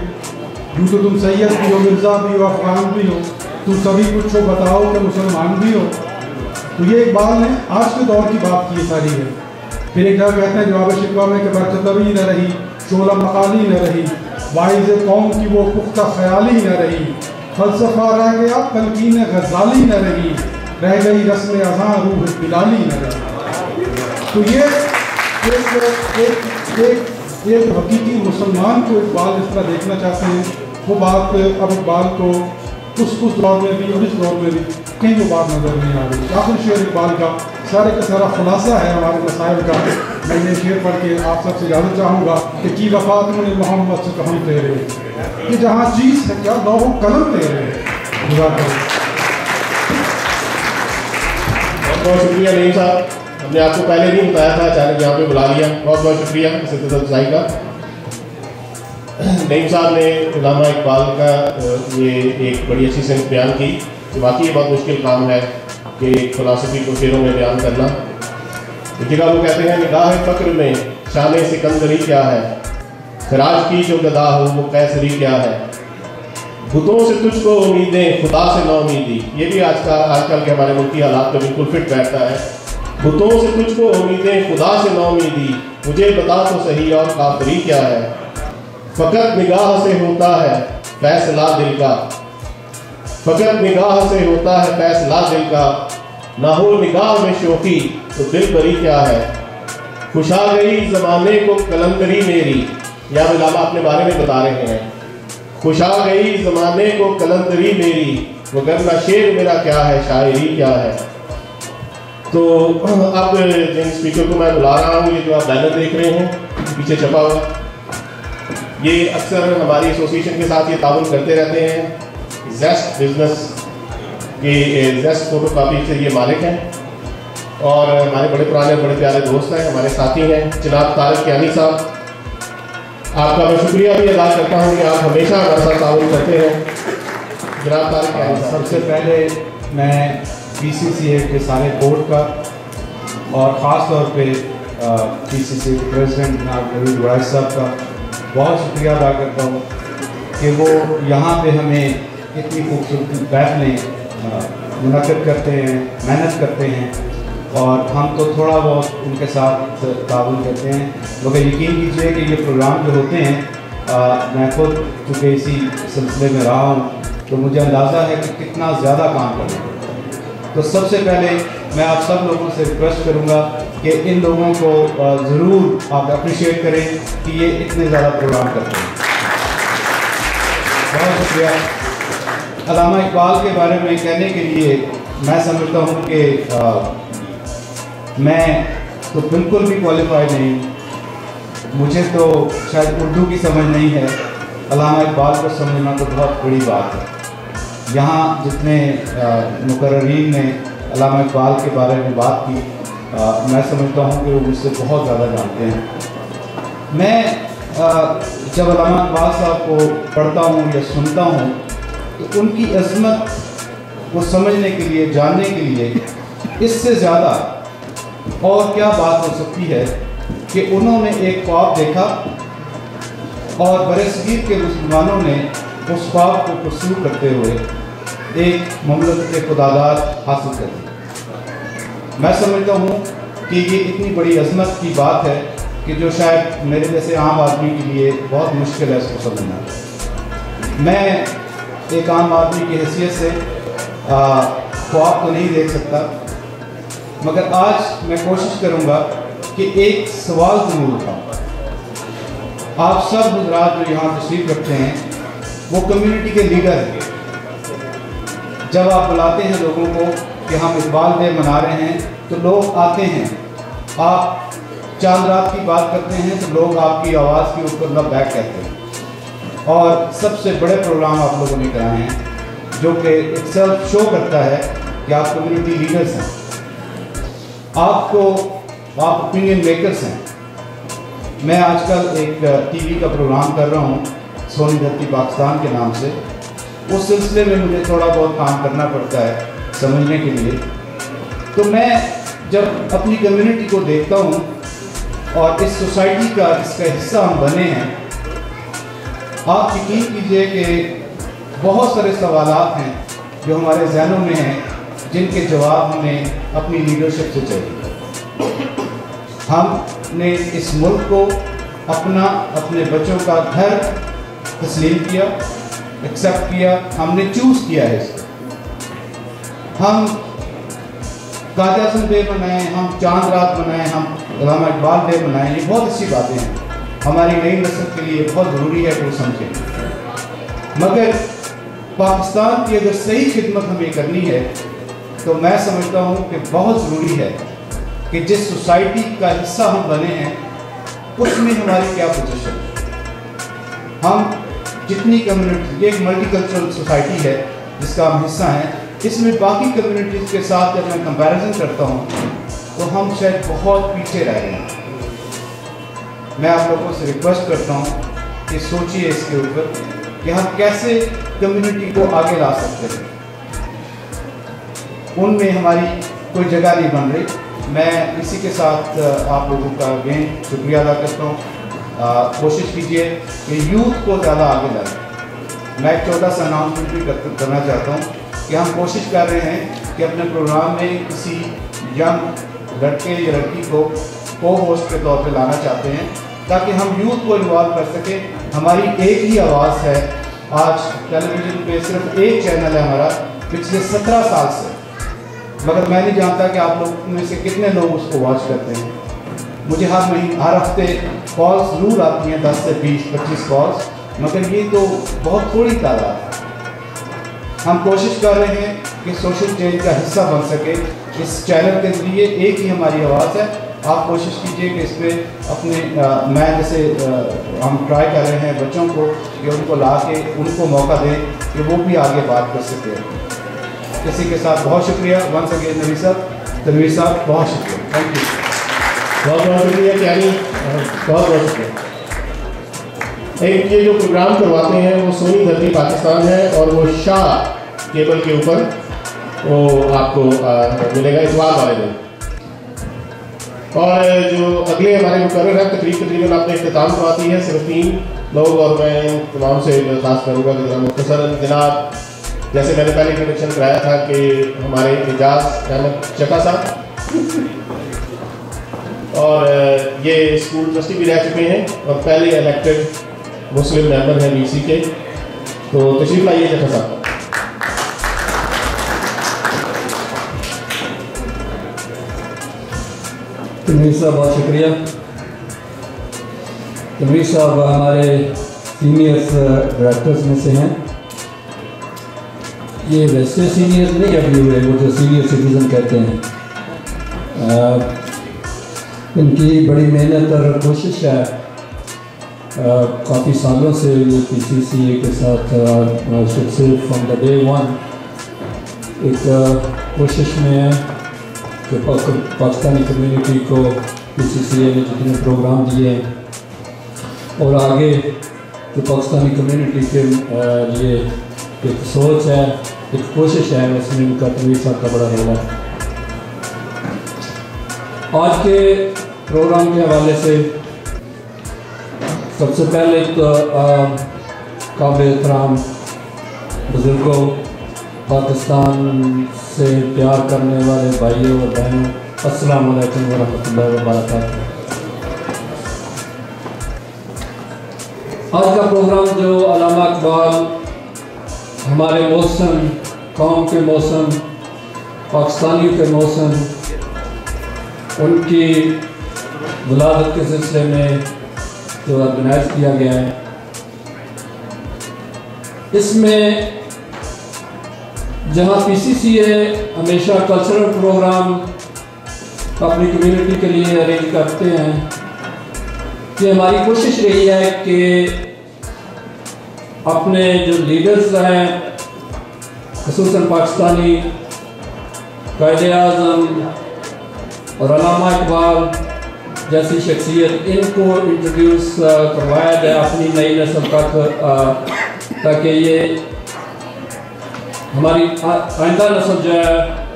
यूँ तो तुम सैयद भी हो, मिर्ज़ा भी हो, अफ़गान भी हो, तुम सभी कुछ हो बताओ कि मुसलमान भी हो। तो ये इकबाल ने आज के दौर की बात की सारी है। फिर एक जगह कहते हैं जवाब शिकवा में कि बरकतवी न रही, शोला मकाली न रही, वाइज़ कौम की वो पुख्ता ख्याली न रही, फ़लसफ़ा रह गया तलकीन गज़ाली न रही, रह गई रस्म अज़ां रूह बिलाली न रही। तो ये एक हकीकी मुसलमान को इकबाल इस तरह देखना चाहते हैं। वो बात अब इकबाल को उस दौर में भी और इस दौर में भी कहीं वो बात नज़र नहीं आ रही। आखिर शेर इकबाल का सारे का सारा खुलासा है हमारे मसाइल का। मैं ये शेर पढ़ के आप सबसे इजाज़त चाहूँगा कि की वफ़ात में मोहम्मद से कहूँ तेरे, कि जहाँ चीज़ है क्या दो कलम तेरे। बहुत बहुत शुक्रिया नईम साहब, हमने आपको पहले नहीं बताया था, अचानक यहाँ पे बुला लिया। बहुत बहुत शुक्रिया इस्तेफ़ाई का। नईम साहब ने इल्लामा इकबाल का ये एक बड़ी अच्छी सिमत बयान की कि वाकई बहुत मुश्किल काम है कि फ़िलासफ़ी को शेरों में बयान करना। एक जगह वो कहते हैं निगाह फ़क्र में शान सिकंदरी क्या है, खराज की जो गदा हो वो कैसरी क्या है, बुतों से तुझको उम्मीदें खुदा से नाउमीदी। ये भी आजकल के हमारे मुल्की हालात में बिल्कुल फिट बैठता है। बुतों से तुझको उम्मीदें खुदा से नाउमीदी, मुझे बता तो सही और काफरी क्या है, फ़कत निगाह से होता है फैसला दिल का, फ़कत निगाह से होता है फैसला दिल का, ना हो निगाह में शोखी तो दिल बरी क्या है, खुशा गई ज़माने को कलंदरी मेरी। या इलामा अपने बारे में बता रहे हैं, खुशा गई ज़माने को कलंदरी मेरी, वगरना शेर मेरा क्या है, शायरी क्या है। तो अब जिन स्पीकर को मैं बुला रहा हूँ, ये जो आप बैनर देख रहे हैं पीछे छपा हुआ, ये अक्सर हमारी एसोसिएशन के साथ ये ताउन करते रहते हैं। ज़ेस्ट बिजनेस के ज़ेस्ट फोटो कापी से ये मालिक हैं और हमारे बड़े पुराने बड़े प्यारे दोस्त हैं, हमारे साथी हैं जनाब तारिक कियानी साहब। आपका मैं शुक्रिया भी अदा करता हूँ कि आप हमेशा हमारे साथ ताउन करते हैं जनाब तारिक कियानी साहब। सबसे पहले मैं PCCA के सारे बोर्ड का और ख़ास तौर पे PCCA के प्रेसिडेंट जनाब नवीद वराइस साहब का बहुत शुक्रिया अदा करता हूँ कि वो यहाँ पे हमें इतनी खूबसूरत महफिलें मुनक़्क़िद करते हैं, मेहनत करते हैं और हम तो थोड़ा बहुत उनके साथ ताउन करते हैं। मगर यकीन कीजिए कि ये प्रोग्राम जो होते हैं, मैं खुद चूँकि इसी सिलसिले में रहा हूँ तो मुझे अंदाज़ा है कि कितना ज़्यादा काम करना पड़ता है। तो सबसे पहले मैं आप सब लोगों से रिक्वेस्ट करूँगा कि इन लोगों को ज़रूर आप अप्रिशिएट करें कि ये इतने ज़्यादा प्रोग्राम करते हैं। बहुत शुक्रिया। अल्लामा इकबाल के बारे में कहने के लिए मैं समझता हूँ कि मैं तो बिल्कुल भी क्वालिफाइड नहीं, मुझे तो शायद उर्दू की समझ नहीं है, अल्लामा इकबाल को समझना तो बहुत बड़ी बात है। यहाँ जितने मुकर्रीन ने अल्लामा इकबाल के बारे में बात की, मैं समझता हूँ कि वो मुझसे बहुत ज़्यादा जानते हैं। मैं जब अल्लामा इकबाल साहब को पढ़ता हूँ या सुनता हूँ तो उनकी अज़मत को समझने के लिए, जानने के लिए इससे ज़्यादा और क्या बात हो सकती है कि उन्होंने एक ख्वाब देखा और बरसगीर के मुसलमानों ने उस ख्वाब को परस्यू करते हुए एक ममलकत खुदादार हासिल कर दी। मैं समझता हूँ कि ये इतनी बड़ी अज़मत की बात है कि जो शायद मेरे जैसे आम आदमी के लिए बहुत मुश्किल है इसको समझना। मैं एक आम आदमी की हैसियत से ख्वाब तो नहीं देख सकता, मगर आज मैं कोशिश करूंगा कि एक सवाल ज़रूर उठाऊं। आप सब हज़रात जो यहाँ तशरीफ़ रखते हैं वो कम्युनिटी के लीडर हैं। जब आप बुलाते हैं लोगों को कि हम इकबाल डे मना रहे हैं तो लोग आते हैं। आप चांद रात की बात करते हैं तो लोग आपकी आवाज़ के ऊपर लब बैक कहते हैं। और सबसे बड़े प्रोग्राम आप लोगों ने कराए हैं जो कि इटसेल्फ शो करता है कि आप कम्युनिटी लीडर्स हैं, आप ओपिनियन मेकर्स हैं। मैं आजकल एक टीवी का प्रोग्राम कर रहा हूँ सोनी धरती पाकिस्तान के नाम से। उस सिलसिले में मुझे थोड़ा बहुत काम करना पड़ता है समझने के लिए। तो मैं जब अपनी कम्युनिटी को देखता हूँ और इस सोसाइटी का इसका हिस्सा हम बने हैं, आप यकीन कीजिए कि बहुत सारे सवालात हैं जो हमारे जहनों में हैं जिनके जवाब हमें अपनी लीडरशिप से चाहिए। हमने इस मुल्क को अपने बच्चों का घर तस्लीम किया, एक्सेप्ट किया, हमने चूज़ किया है इसको। हम काज़ी डे मनाएं, हम चांद रात मनाएं, हम अल्लामा इकबाल डे मनाएं, ये बहुत अच्छी बातें हैं, हमारी नई नस्ल के लिए बहुत ज़रूरी है कि वो समझें। मगर पाकिस्तान की अगर सही खिदमत हमें करनी है तो मैं समझता हूँ कि बहुत ज़रूरी है कि जिस सोसाइटी का हिस्सा हम बने हैं उसमें हमारी क्या पोजीशन है। हम जितनी कम्युनिटी, ये एक मल्टीकल्चरल सोसाइटी है जिसका हम हिस्सा हैं, इसमें बाकी कम्युनिटीज़ के साथ जब मैं कंपैरिजन करता हूँ तो हम शायद बहुत पीछे रह रहे हैं। मैं आप लोगों से रिक्वेस्ट करता हूँ कि सोचिए इसके ऊपर कि हम कैसे कम्युनिटी को आगे ला सकते हैं। उनमें हमारी कोई जगह नहीं बन रही। मैं इसी के साथ आप लोगों का अगेन शुक्रिया अदा करता हूँ। कोशिश कीजिए कि यूथ को ज़्यादा आगे लाएं। मैं एक छोटा सा अनाउंसमेंट भी करना चाहता हूँ कि हम कोशिश कर रहे हैं कि अपने प्रोग्राम में किसी यंग लड़के या लड़की को होस्ट के तौर पे लाना चाहते हैं ताकि हम यूथ को इन्वॉल्व कर सकें। हमारी एक ही आवाज़ है। आज टेलीविज़न पे सिर्फ एक चैनल है हमारा पिछले 17 साल से, मगर मैं नहीं जानता कि आप लोग में से कितने लोग उसको वॉच करते हैं। मुझे हर हफ्ते कॉल्स ज़रूर आती हैं, 10 से 20-25 कॉल्स, मगर ये तो बहुत थोड़ी तादाद है। हम कोशिश कर रहे हैं कि सोशल चेंज का हिस्सा बन सके। इस चैनल के ज़रिए एक ही हमारी आवाज़ है। आप कोशिश कीजिए कि इसमें अपने मैं जैसे हम ट्राई कर रहे हैं बच्चों को कि उनको ला के उनको मौका दें कि वो भी आगे बात कर सकें। इसी के साथ बहुत शुक्रिया वंस अगेन तनवीर साहब, बहुत शुक्रिया, थैंक यू। बहुत बहुत शुक्रिया यानी बहुत बहुत शुक्रिया। एक ये जो प्रोग्राम करवाते हैं वो सोनी धरती पाकिस्तान है और वो शाह केबल के ऊपर वो आपको मिलेगा इतवार वाले दिन। और जो अगले हमारे मुकर्रर है तकरीबन आपने इख्तिताम करवाती है सिर्फ 3 लोग, और मैं तमाम से दरख्वास्त करूँगा कि जरा मुख्तसर जनाब, जैसे मैंने पहले इंट्रोडक्शन कराया था कि हमारे एजाज अहमद चका साहब और ये स्कूल ट्रस्टी भी रह चुके हैं और पहले इलेक्टेड मुस्लिम मेंबर हैं BC के, तो तशरीफ लाइए चका साहब। तनवीर साहब बहुत शुक्रिया। तनवीर साहब हमारे सीनियर्स डायरेक्टर्स में से हैं। ये वैसे सीनियर्स नहीं अभी हुए, वो जो सीनियर सिटीज़न कहते हैं। इनकी बड़ी मेहनत और कोशिश है। काफ़ी सालों से ये PCCA के साथ फ्रॉम द डे 1 एक कोशिश में है कि पाकिस्तानी कम्युनिटी को PCCA ने जितने प्रोग्राम दिए और आगे जो पाकिस्तानी कम्युनिटी के लिए एक सोच है, एक कोशिश है, उसमें उनका तनवीर साहब का बड़ा रोल है। आज के प्रोग्राम के हवाले से सबसे पहले तो काबिल एहतराम बुज़ुर्गों, पाकिस्तान से प्यार करने वाले भाइयों और बहनों, अस्सलाम वालेकुम वरहमतुल्लाहि वबरकातुहू। आज का प्रोग्राम जो अल्लामा इकबाल हमारे मौसम, कौम के मौसम, पाकिस्तानियों के मौसम, उनकी विलादत के सिलसिले में जो ऑर्गेनाइज किया गया है, इसमें जहाँ PCCA हमेशा कल्चरल प्रोग्राम अपनी कम्युनिटी के लिए अरेंज करते हैं, कि हमारी कोशिश रही है कि अपने जो लीडर्स हैं, ख़ुसूसन पाकिस्तानी कायदे-आज़म और अल्लामा इकबाल जैसी शख्सियत, इनको इंट्रोड्यूस करवाया जाए अपनी नई नस्ल तक, ताकि ये हमारी आइंदा नस्ल जो है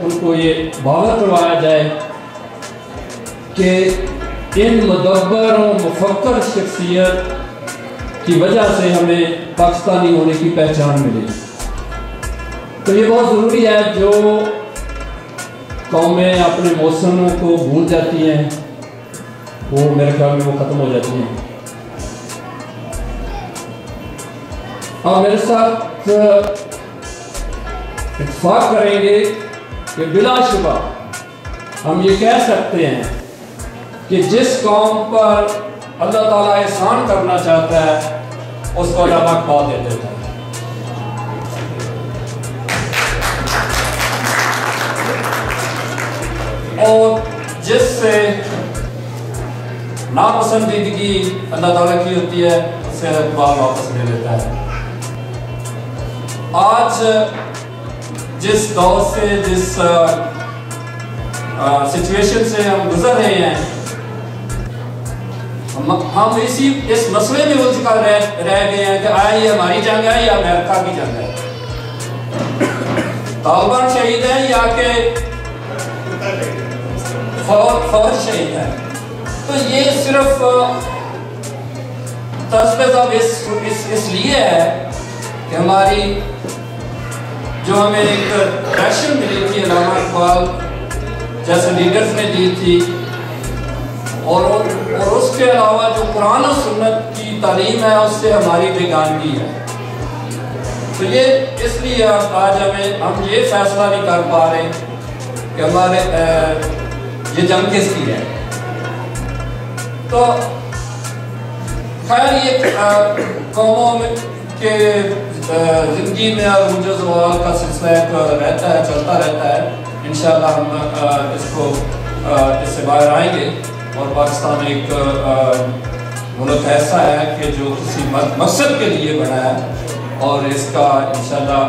उनको ये बावर करवाया जाए कि इन मुदब्बर और मुफक्कर शख्सियत की वजह से हमें पाकिस्तानी होने की पहचान मिली। तो ये बहुत ज़रूरी है। जो कौमें अपने मौसमों को भूल जाती हैं, वो मेरे ख्याल में वो ख़त्म हो जाती हैं। और मेरे साथ इत्तेफाक करेंगे कि बिलाशुबा हम ये कह सकते हैं कि जिस कौम पर अल्लाह ताला एहसान करना चाहता है, उसको अल्लामा इकबाल दे देता है। और जिससे नापसंदीदगी अल्लाह ताला की होती है, उससे इकबाल वापस ले लेता है। आज जिस दौर से, जिस सिचुएशन से हम गुजर रहे हैं, हम इस मसले में उलझ कर रह गए हैं कि आया ये हमारी जंग है या अमेरिका की जंग है। तालिबान शहीद है या कि फौज शहीद है। तो ये सिर्फ तस्बीर इसलिए है कि हमारी जो हमें एक डायरेक्शन मिली थी अल्लामा इकबाल जैसे लीडर्स ने दी थी, और उसके अलावा जो कुरान और सुन्नत की तालीम है उससे हमारी बेगानगी है। तो ये इसलिए आज हम ये फैसला नहीं कर पा रहे कि हमारे ये जंग किसकी है। तो खैर ये कौमों के ज़िंदगी में और मुझे ज़वाल का सिलसिला रहता है, चलता रहता है। इंशाअल्लाह हम इसको इससे बाहर आएंगे और पाकिस्तान एक मुल्क ऐसा है कि जो किसी मकसद के लिए बना है और इसका इंशाअल्लाह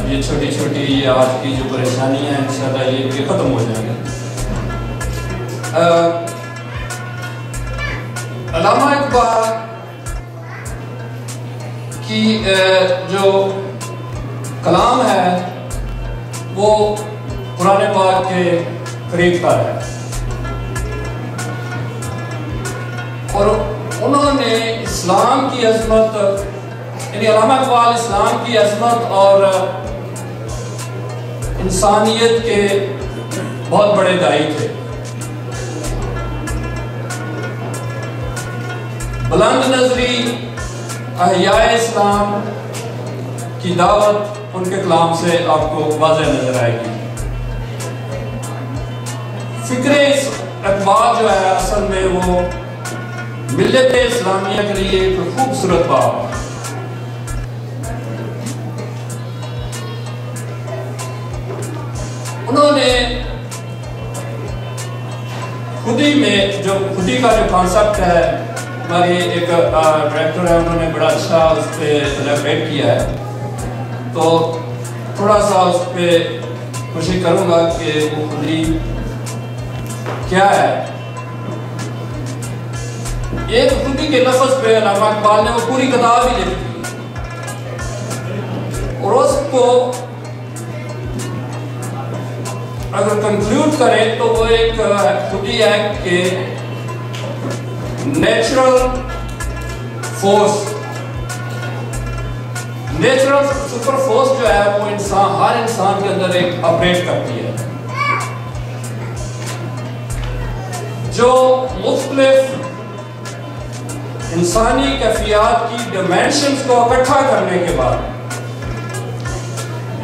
ये छोटी छोटी आज की जो परेशानियाँ हैं इंशाअल्लाह ये ख़त्म हो जाएंगे। अल्लामा इकबाल की जो कलाम है वो कुरान पाक के करीब का है, और उन्होंने इस्लाम की अजमत यानी अल्लामा इकबाल इस्लाम की अजमत और इंसानियत के बहुत बड़े दाई थे। बुलंद नजरी अहयाए इस्लाम की दावत उनके कलाम से आपको वाज़ेह नजर आएगी। फिक्र इकबाल जो है असल में वो मिल्लत इस्लामिया के लिए एक खूबसूरत बात है। उन्होंने खुदी में जो खुदी का जो कॉन्सेप्ट है, हमारी एक डायरेक्टर है उन्होंने बड़ा अच्छा उस पर एलैबोरेट किया है, तो थोड़ा सा उस पर कोशिश करूँगा कि वो खुदी क्या है। एक खुदी के लफ्ज़ पे अल्लामा इकबाल ने वो पूरी किताब ही लिखी और उसको अगर कंक्लूड करें तो वो एक खुदी है कि natural force, natural super force जो है वो इंसान हर इंसान के अंदर एक ऑपरेट करती है, जो मुख्तलिफ इंसानी कैफियत की डिमेंशंस को इकट्ठा करने के बाद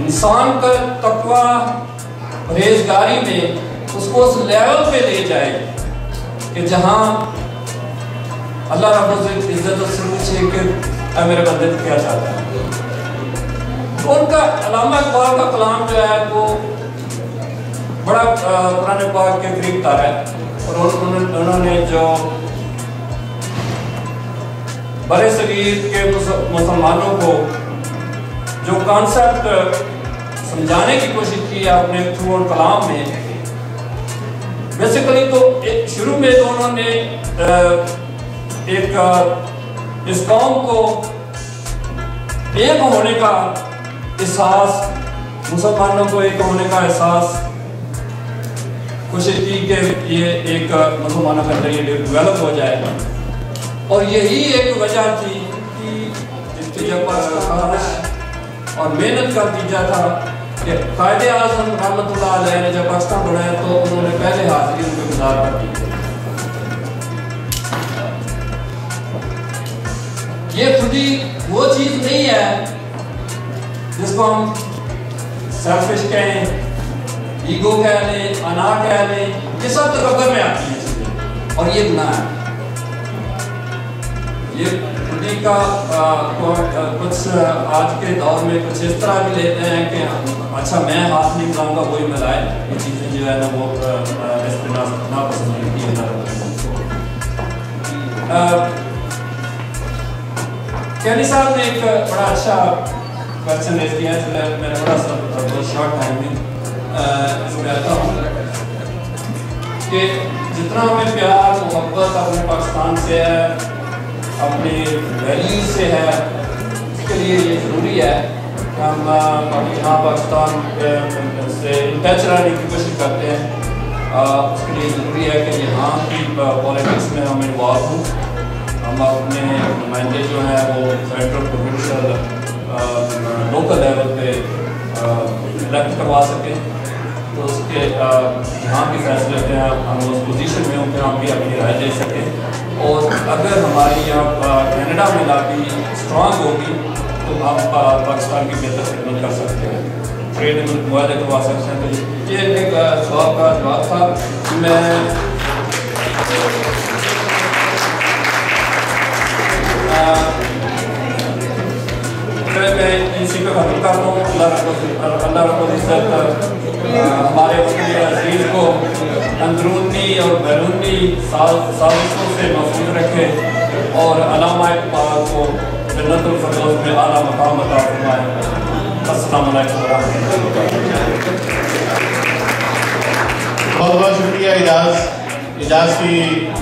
इंसान का तकवा परहेजगारी में उसको उस लेवल पे ले जाए कि जहां अल्लाह रब्बुल इज्जत से पूछे कि मेरे बंदे तो क्या चाहता है। तो उनका अल्लामा इकबाल का कलाम जो है वो बड़ा कुरान पाक के करीब तार है, और उन्होंने जो बड़े सगीर के मुसलमानों को जो कॉन्सेप्ट समझाने की कोशिश की है अपने थ्रू और कलाम में, बेसिकली तो शुरू में तो उन्होंने एक इस कौम को एक होने का एहसास, मुसलमानों को एक होने का एहसास कोशिश की कि ये एक मुसलमानों के अंदर ये डेवलप हो जाए, और यही एक वजह थी कि जब और मेहनत का नतीजा था कि कायदे आज़म रहमतुल्लाह अलैह ने जब पाकिस्तान बनाया तो उन्होंने पहले हाजिरी उनको गुजार कर दी। ये खुदी वो चीज़ नहीं है जिसको हम सेल्फिश कहें, ईगो कह लें, अना कह लें, ये सब तकब्बुर में आती है चीज़ें, और ये गुनाह है। ये खुदी का कुछ आज के दौर में कुछ इस तरह भी लेते हैं कि अच्छा मैं हाथ नहीं मिलाऊंगा वही मिलाए, ये चीज़ें जो है ना वो इस पर नापसंद नहीं की कैनी साहब ने एक बड़ा अच्छा क्वेश्चन रेज किया है, मैंने बड़ा सा बहुत शॉर्ट टाइम में इसमें आता हूँ कि जितना हमें प्यार मोहब्बत अपने पाकिस्तान से है, अपनी वैल्यूज से है, उसके लिए ये ज़रूरी है कि हम यहाँ पाकिस्तान से टच रहने की कोशिश करते हैं, उसके लिए ज़रूरी है कि यहाँ की पॉलिटिक्स में हम इन्वॉल्व हों, हम अपने नुमाइंदे जो हैं वो फेडरल प्रोविंशियल लोकल लेवल पे इलेक्ट करवा सकें, तो उसके यहाँ के फैसले पे हम उस पोजीशन में हों कि हम भी अपनी राय दे सकें। और अगर हमारी यहाँ कनाडा में लॉबी स्ट्रॉन्ग होगी तो हम पाकिस्तान की बेहतर खिदमत कर सकते हैं, ट्रेड मुआहदे करवा सकते हैं। तो ये एक सवाल का जवाब था। मैं इसी पे खत्म करता हूँ। अल्लाह रब्बुल इज़्ज़त हमारे वकील अज़ीज़ को अंदरूनी और बैरूनी साजिशों से महफूज रखे और अल्लामा इक़बाल को जन्नतुल फ़िरदौस में आला मकाम अता फरमाए। अस्सलामु अलैकुम व रहमतुल्लाह। बहुत बहुत शुक्रिया इजाज़ की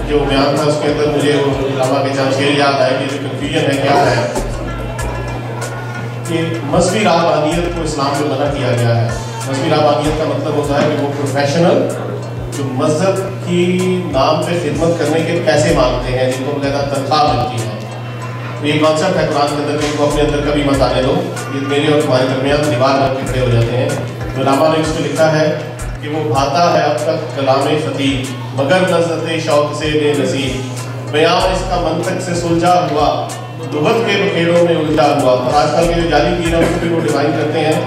जो बयान था उसके अंदर मुझे वो अल्लामा के चंद शेर याद आए कि जो कन्फ्यूजन है क्या है कि मज़हबी राहबानियत को इस्लाम में मना किया गया है। मज़हबी राहबानियत का मतलब होता है कि वो प्रोफेशनल जो मज़हब की नाम पे खिदमत करने के पैसे मांगते हैं, जिनको बकायदा तनख्वाह मिलती है। तो ये कॉन्सेप्ट है कुरान के अंदर, इनको अपने अंदर कभी मत आने दो, ये मेरे और तुम्हारे दरमियान दीवार बन के खड़े हो जाते हैं। तो लामा ने इसमें लिखा है कि वो भाता है अब तक कलामे ख़तीब मगर नज़रत शौक से बेनसीब, बयान इसका मंतक से सुलझा हुआ लुगत के बखेड़ों में उलझा हुआ। और आजकल के जो जाली पीर हैं उसको भी वो डिज़ाइन करते हैं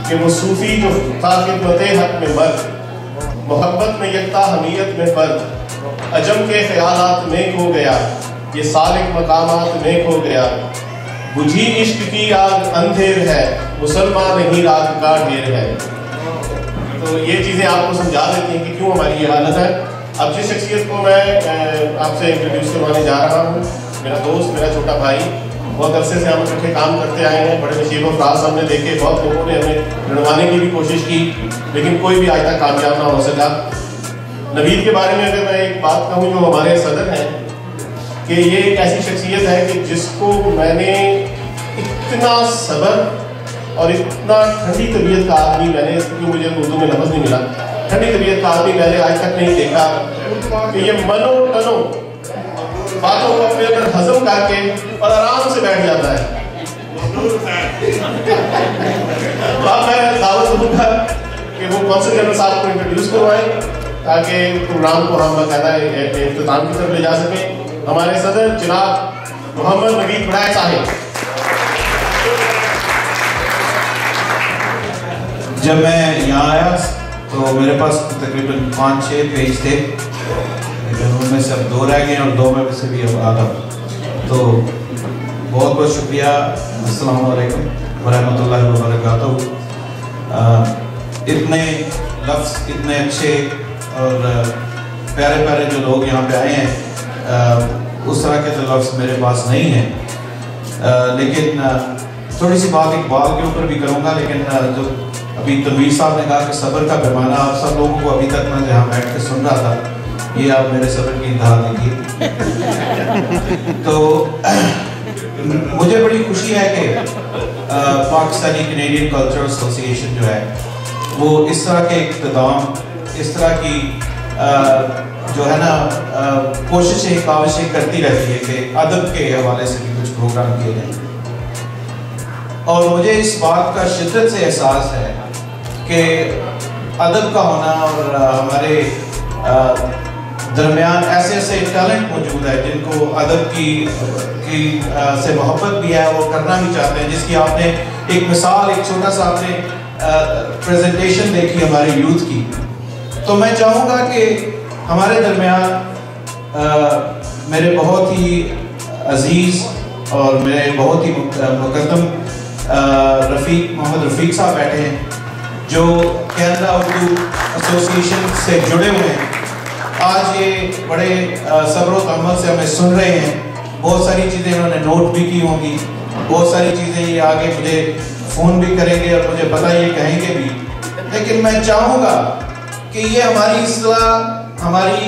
कि वो सूफ़ी जो खिदमत हक में मर्द, मोहब्बत में यकता हमीयत में फर्द, अजम के ख्यालात में खो गया, ये सालिक मकामात में खो गया, बुझी इश्क की आग अंधेर है, मुसलमान नहीं रात का ढेर है। तो ये चीज़ें आपको समझा देती हैं कि क्यों हमारी ये हालत है। अब जिस शख्सियत को मैं आपसे इंट्रोड्यूस करवाने जा रहा हूँ, मेरा दोस्त, मेरा छोटा भाई, बहुत अरसे से हम इकट्ठे काम करते आए हैं, बड़े नशीब व फराज हमने देखे, बहुत लोगों ने हमें लड़वाने की भी कोशिश की, लेकिन कोई भी आज तक कामयाब ना हो सका। नवीद के बारे में अगर मैं एक बात कहूँ, जो हमारे सदर हैं, कि ये एक ऐसी शख्सियत है कि जिसको मैंने इतना सब्र और इतना ठंडी तबीयत का आदमी मैंने, क्योंकि मुझे उर्दू में लफ्ज़ नहीं मिला, ठंडी तबीयत का आदमी मैंने आज तक नहीं देखा कि ये मनो टनो बातों को अपने अंदर हजम करके और आराम से बैठ जाता है। तो अब मैं दावत दूंगा कि वो कौंसल जनरल साहब को इंट्रोड्यूस करवाएं ताकि प्रोग्राम को हम बाकायदा इख्तिताम की तरफ ले जा सकें। हमारे सदर जनाब मोहम्मद नवीद बड़ाई साहिब। जब मैं यहाँ आया तो मेरे पास तकरीबन 5-6 पेज थे, लेकिन उनमें से अब 2 रह गए और 2 में से भी अब आ गया। तो बहुत बहुत शुक्रिया। अस्सलाम वालेकुम व रहमतुल्लाहि व बरकातहू। इतने लफ्ज़, इतने अच्छे और प्यारे प्यारे जो लोग यहाँ पे आए हैं, उस तरह के तो लफ्ज़ मेरे पास नहीं हैं। लेकिन थोड़ी सी बात इकबाल के ऊपर भी करूँगा, लेकिन जो अभी तनवीर साहब ने कहा कि सब्र का पैमाना आप सब लोगों को अभी तक मैं जहाँ बैठ के सुन रहा था, ये आप मेरे सब्र की इंतहा देखिए। तो मुझे बड़ी खुशी है कि पाकिस्तानी कैनेडियन कल्चरल एसोसिएशन जो है वो इस तरह के इक़्तिदाम, इस तरह की जो है ना कोशिशें, काविशें करती रहती है कि अदब के हवाले से भी कुछ प्रोग्राम किए जाएँ। और मुझे इस बात का शिद्दत से एहसास है कि अदब का होना और हमारे दरमियान ऐसे ऐसे टैलेंट मौजूद है जिनको अदब की से मोहब्बत भी है, वो करना भी चाहते हैं, जिसकी आपने एक मिसाल, एक छोटा सा आपने प्रेजेंटेशन देखी हमारे यूथ की। तो मैं चाहूँगा कि हमारे दरमियान मेरे बहुत ही अजीज़ और मेरे बहुत ही मुकद्दम मोहम्मद रफ़ीक साहब बैठे हैं, जो कनाडा उर्दू एसोसिएशन से जुड़े हुए हैं। आज ये बड़े सब्र व तहम्मुल से हमें सुन रहे हैं, बहुत सारी चीज़ें इन्होंने नोट भी की होंगी, बहुत सारी चीज़ें ये आगे मुझे फ़ोन भी करेंगे और मुझे पता ये कहेंगे भी। लेकिन मैं चाहूँगा कि ये हमारी इस्लाह हमारी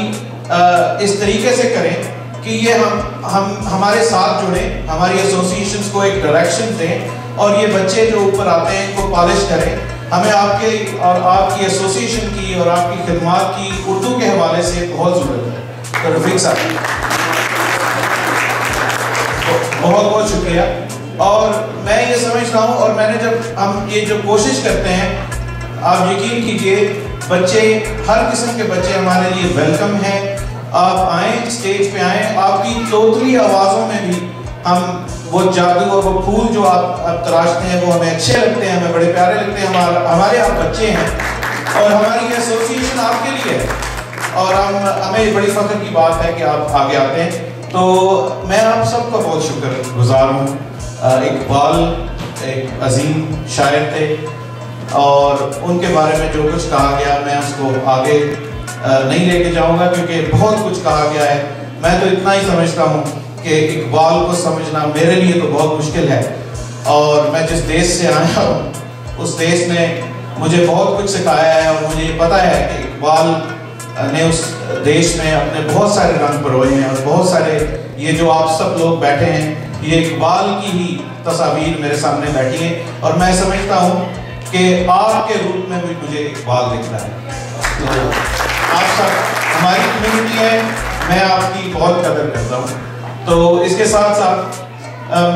इस तरीके से करें कि ये हम हमारे साथ जुड़ें, हमारी एसोसिएशंस को एक डायरेक्शन दें और ये बच्चे जो ऊपर आते हैं इनको पॉलिश करें। हमें आपके और आपकी एसोसिएशन की और आपकी खिदमत की उर्दू के हवाले से बहुत ज़रूरत है। तो रफीक साहब बहुत बहुत शुक्रिया। और मैं ये समझता हूँ, और मैंने जब हम ये जो कोशिश करते हैं, आप यकीन कीजिए बच्चे, हर किस्म के बच्चे हमारे लिए वेलकम हैं। आप आएँ, स्टेज पे आएँ, आपकी तोतली आवाज़ों में भी हम वो जादू और वो फूल जो आप तराशते हैं वो हमें अच्छे लगते हैं, हमें बड़े प्यारे लगते हैं। हमारे आप बच्चे हैं और हमारी एसोसिएशन आपके लिए है और हमें बड़ी फख्र की बात है कि आप आगे आते हैं। तो मैं आप सबका बहुत शुक्रगुजार हूँ। इकबाल एक अजीम शायर थे और उनके बारे में जो कुछ कहा गया मैं उसको आगे नहीं लेके जाऊंगा क्योंकि बहुत कुछ कहा गया है। मैं तो इतना ही समझता हूँ कि इकबाल को समझना मेरे लिए तो बहुत मुश्किल है और मैं जिस देश से आया हूँ उस देश ने मुझे बहुत कुछ सिखाया है और मुझे पता है कि इकबाल ने उस देश में अपने बहुत सारे रंग परोए हैं और बहुत सारे ये जो आप सब लोग बैठे हैं ये इकबाल की ही तस्वीर मेरे सामने बैठी है और मैं समझता हूँ कि आपके रूप में भी मुझे इकबाल दिख रहा है। तो आप सब हमारी कम्युनिटी है, मैं आपकी बहुत कदर करता हूँ। तो इसके साथ साथ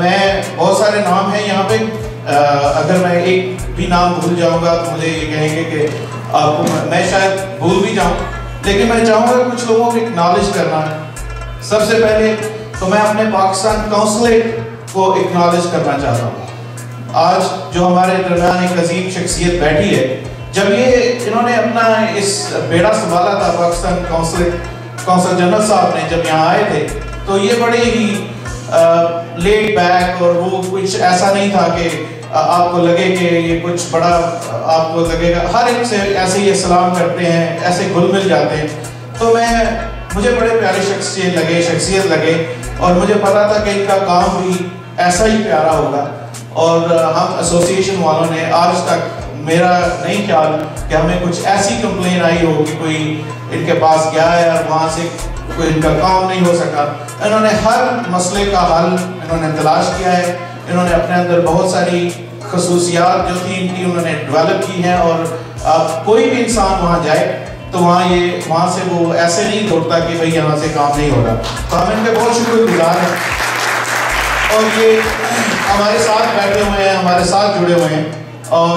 मैं बहुत सारे नाम हैं यहाँ पे, अगर मैं एक भी नाम भूल जाऊँगा तो मुझे ये कहेंगे कि आपको मैं शायद भूल भी जाऊँ, लेकिन मैं चाहूँगा कुछ लोगों को एक्नॉलेज करना। सबसे पहले तो मैं अपने पाकिस्तान काउंसलेट को एक्नॉलेज करना चाहता हूँ। आज जो हमारे दरमियान एक अजीम शख्सियत बैठी है, जब ये इन्होंने अपना इस बेड़ा संभाला था, पाकिस्तान काउंसल जनरल साहब ने जब यहाँ आए थे तो ये बड़े ही लेट बैक और वो कुछ ऐसा नहीं था कि आपको लगे कि ये कुछ बड़ा आपको लगेगा, हर एक से ऐसे ही सलाम करते हैं, ऐसे घुल मिल जाते हैं। तो मुझे बड़े प्यारे शख्सियत लगे और मुझे पता था कि इनका काम भी ऐसा ही प्यारा होगा और हम एसोसिएशन वालों ने आज तक, मेरा नहीं ख्याल कि हमें कुछ ऐसी कंप्लेन आई हो कि कोई इनके पास गया है और वहाँ से कोई इनका काम नहीं हो सका। इन्होंने हर मसले का हल इन्होंने तलाश किया है। इन्होंने अपने अंदर बहुत सारी खसूसियात जो थी इनकी उन्होंने डेवलप की हैं और अब कोई भी इंसान वहाँ जाए तो वहाँ से वो ऐसे नहीं दौड़ता कि भाई यहाँ से काम नहीं होगा। तो हम इनके बहुत शुक्रगुजार हैं और ये हमारे साथ बैठे हुए हैं, हमारे साथ जुड़े हुए हैं और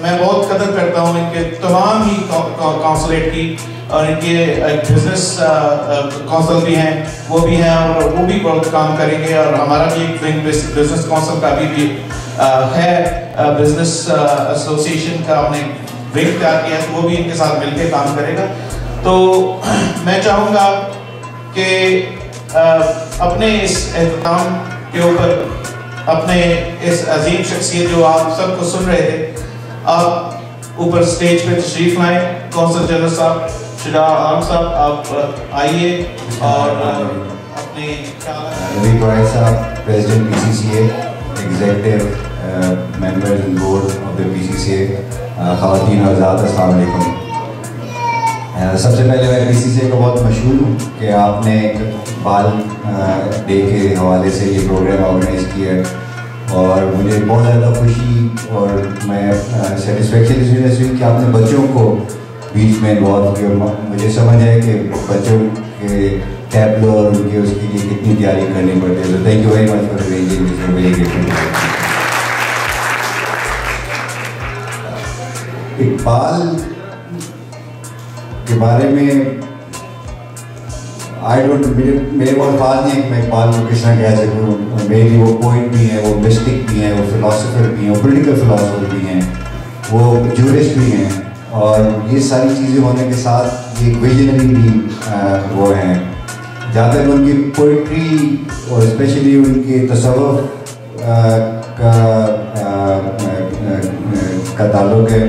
मैं बहुत कदर करता हूँ इनके तमाम ही काउंसलेट की और इनके बिजनेस काउंसिल भी हैं, वो भी हैं और वो भी बहुत काम करेंगे और हमारा भी एक विंग बिजनेस काउंसिल का भी है, बिजनेस एसोसिएशन का हमने विंग तैयार किया है, वो भी इनके साथ मिलकर काम करेगा। तो मैं चाहूँगा कि अपने इस एहतमाम के ऊपर अपने इस अजीम शख्सियत जो आप सबको सुन रहे थे, आप ऊपर स्टेज पे तशरीफ लाएं। कौंसल जनरल साहब शुजा आलम साहब आप आइए और अपने रवि कुरैशी साहब, president PCCA, executive members and board of the PCCA, ख़वातीन और हज़रात, अस्सलाम वालेकुम। सबसे पहले मैं PCCA को बहुत मशहूर हूँ कि आपने बाल डे के हवाले से ये प्रोग्राम ऑर्गेनाइज़ किया है और मुझे बहुत ज़्यादा खुशी और मैं सेटिस्फेक्शन इस वजह से हुई कि आपने बच्चों को बीच में इन्वॉल्व किया। मुझे समझ है कि बच्चों के टैबलो और उनके उसके लिए कितनी तैयारी करनी पड़ती है। तो thank you very much for arranging this, very grateful. Iqbal के बारे में मेरे बहुत ख़ास नहीं है कि मैं इकबाल को किस तरह कह सकूँ। मेरी वो पोइट भी हैं, वो मिस्टिक भी हैं, वो फिलोसोफर भी हैं, वो पॉलिटिकल फिलोसोफर भी हैं, वो जूरिस्ट भी हैं और ये सारी चीज़ें होने के साथ ये विजनरी भी वो हैं। जहाँ तक उनकी पोइट्री और स्पेशली उनके तसव्वुफ का ताल्लुक है,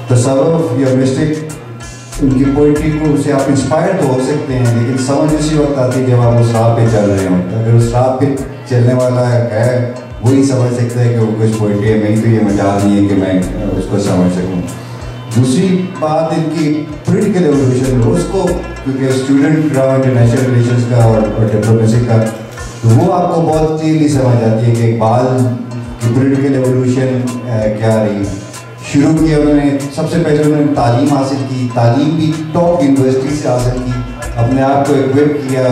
तसव्वुफ या मिस्टिक, उनकी पोइट्री को से आप इंस्पायर तो हो सकते हैं लेकिन समझ उसी वक्त आती है जब आप उस राह पे चल रहे हों। अगर उस राह पे चलने वाला है वही समझ सकता है कि वो कुछ पोइट्री है, मेरी तो ये मजाल नहीं है कि मैं उसको समझ सकूँ। दूसरी बात इनकी पॉलिटिकल एवोल्यूशन, उसको क्योंकि स्टूडेंट रहा इंटरनेशनल रिलेशंस का और डिप्लोमेसी का, तो वो आपको बहुत क्लियरली समझ आती है कि इकबाल की पॉलिटिकल एवोल्यूशन क्या रही। शुरू किया उन्होंने, सबसे पहले उन्होंने तालीम हासिल की, तालीम भी टॉप यूनिवर्सिटी से हासिल की, अपने आप को इक्विप किया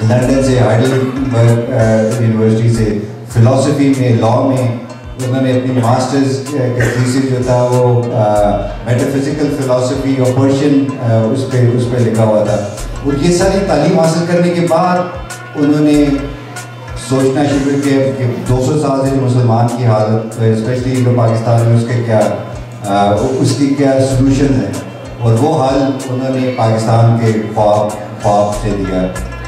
लंदन से, हाइडेलबर्ग यूनिवर्सिटी से, फ़िलासफ़ी में, लॉ में उन्होंने अपनी मास्टर्स का थीसिस जो था वो मेटाफिज़िकल फ़िलासफ़ी और पर्शियन उस पर लिखा हुआ था। और ये सारी तालीम हासिल करने के बाद उन्होंने सोचना शुरू किया कि 200 साल से मुसलमान की हालत, स्पेशली इंडो पाकिस्तान में, उसकी क्या सलूशन है, और वो हल उन्होंने पाकिस्तान के ख्वाब से दिया।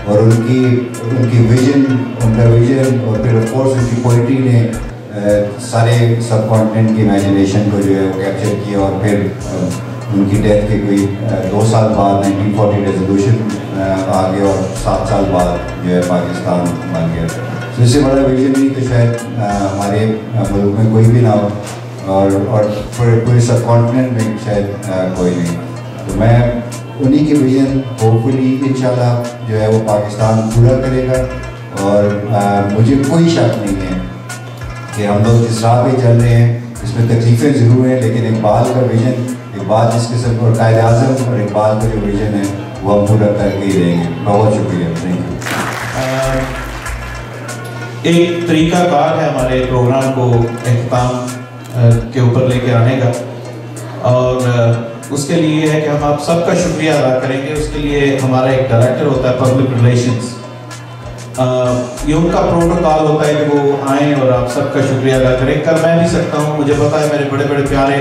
और उनकी विजन, उनका विजन और फिर ऑफ कोर्स उनकी पोइट्री ने सारे सब कॉन्टिनेंट की इमेजिनेशन को जो है वो कैप्चर किया। और फिर उनकी डेथ के कोई 2 साल बाद 1940 रेजोल्यूशन आ गया और 7 साल बाद जो है पाकिस्तान बन गया। तो इससे बड़ा विजन नहीं तो शायद हमारे मुल्क में कोई भी ना हो, और पूरे सब कॉन्टिनेंट में शायद कोई नहीं। तो मैं उन्हीं के विजन होपफुली इंशाल्लाह जो है वो पाकिस्तान पूरा करेगा। और मुझे कोई शक नहीं है कि हम लोग जिस राह पे चल रहे हैं इसमें तकलीफ़ें ज़रूर हैं, लेकिन इकबाल का विजन, इकबाल जिस किस्म और कायद आज़म और इकबाल का जो विजन है वो हम पूरा करके ही रहेंगे। बहुत शुक्रिया, थैंक यू। एक तरीक़ाकार है हमारे प्रोग्राम को इख्तिताम के ऊपर लेके आने का, और उसके लिए है कि हम आप सबका शुक्रिया अदा करेंगे। उसके लिए हमारा एक डायरेक्टर होता है पब्लिक रिलेशंस, ये उनका प्रोटोकॉल होता है कि वो आएँ और आप सबका शुक्रिया अदा करें। कर मैं भी सकता हूँ, मुझे पता है मेरे बड़े बड़े प्यारे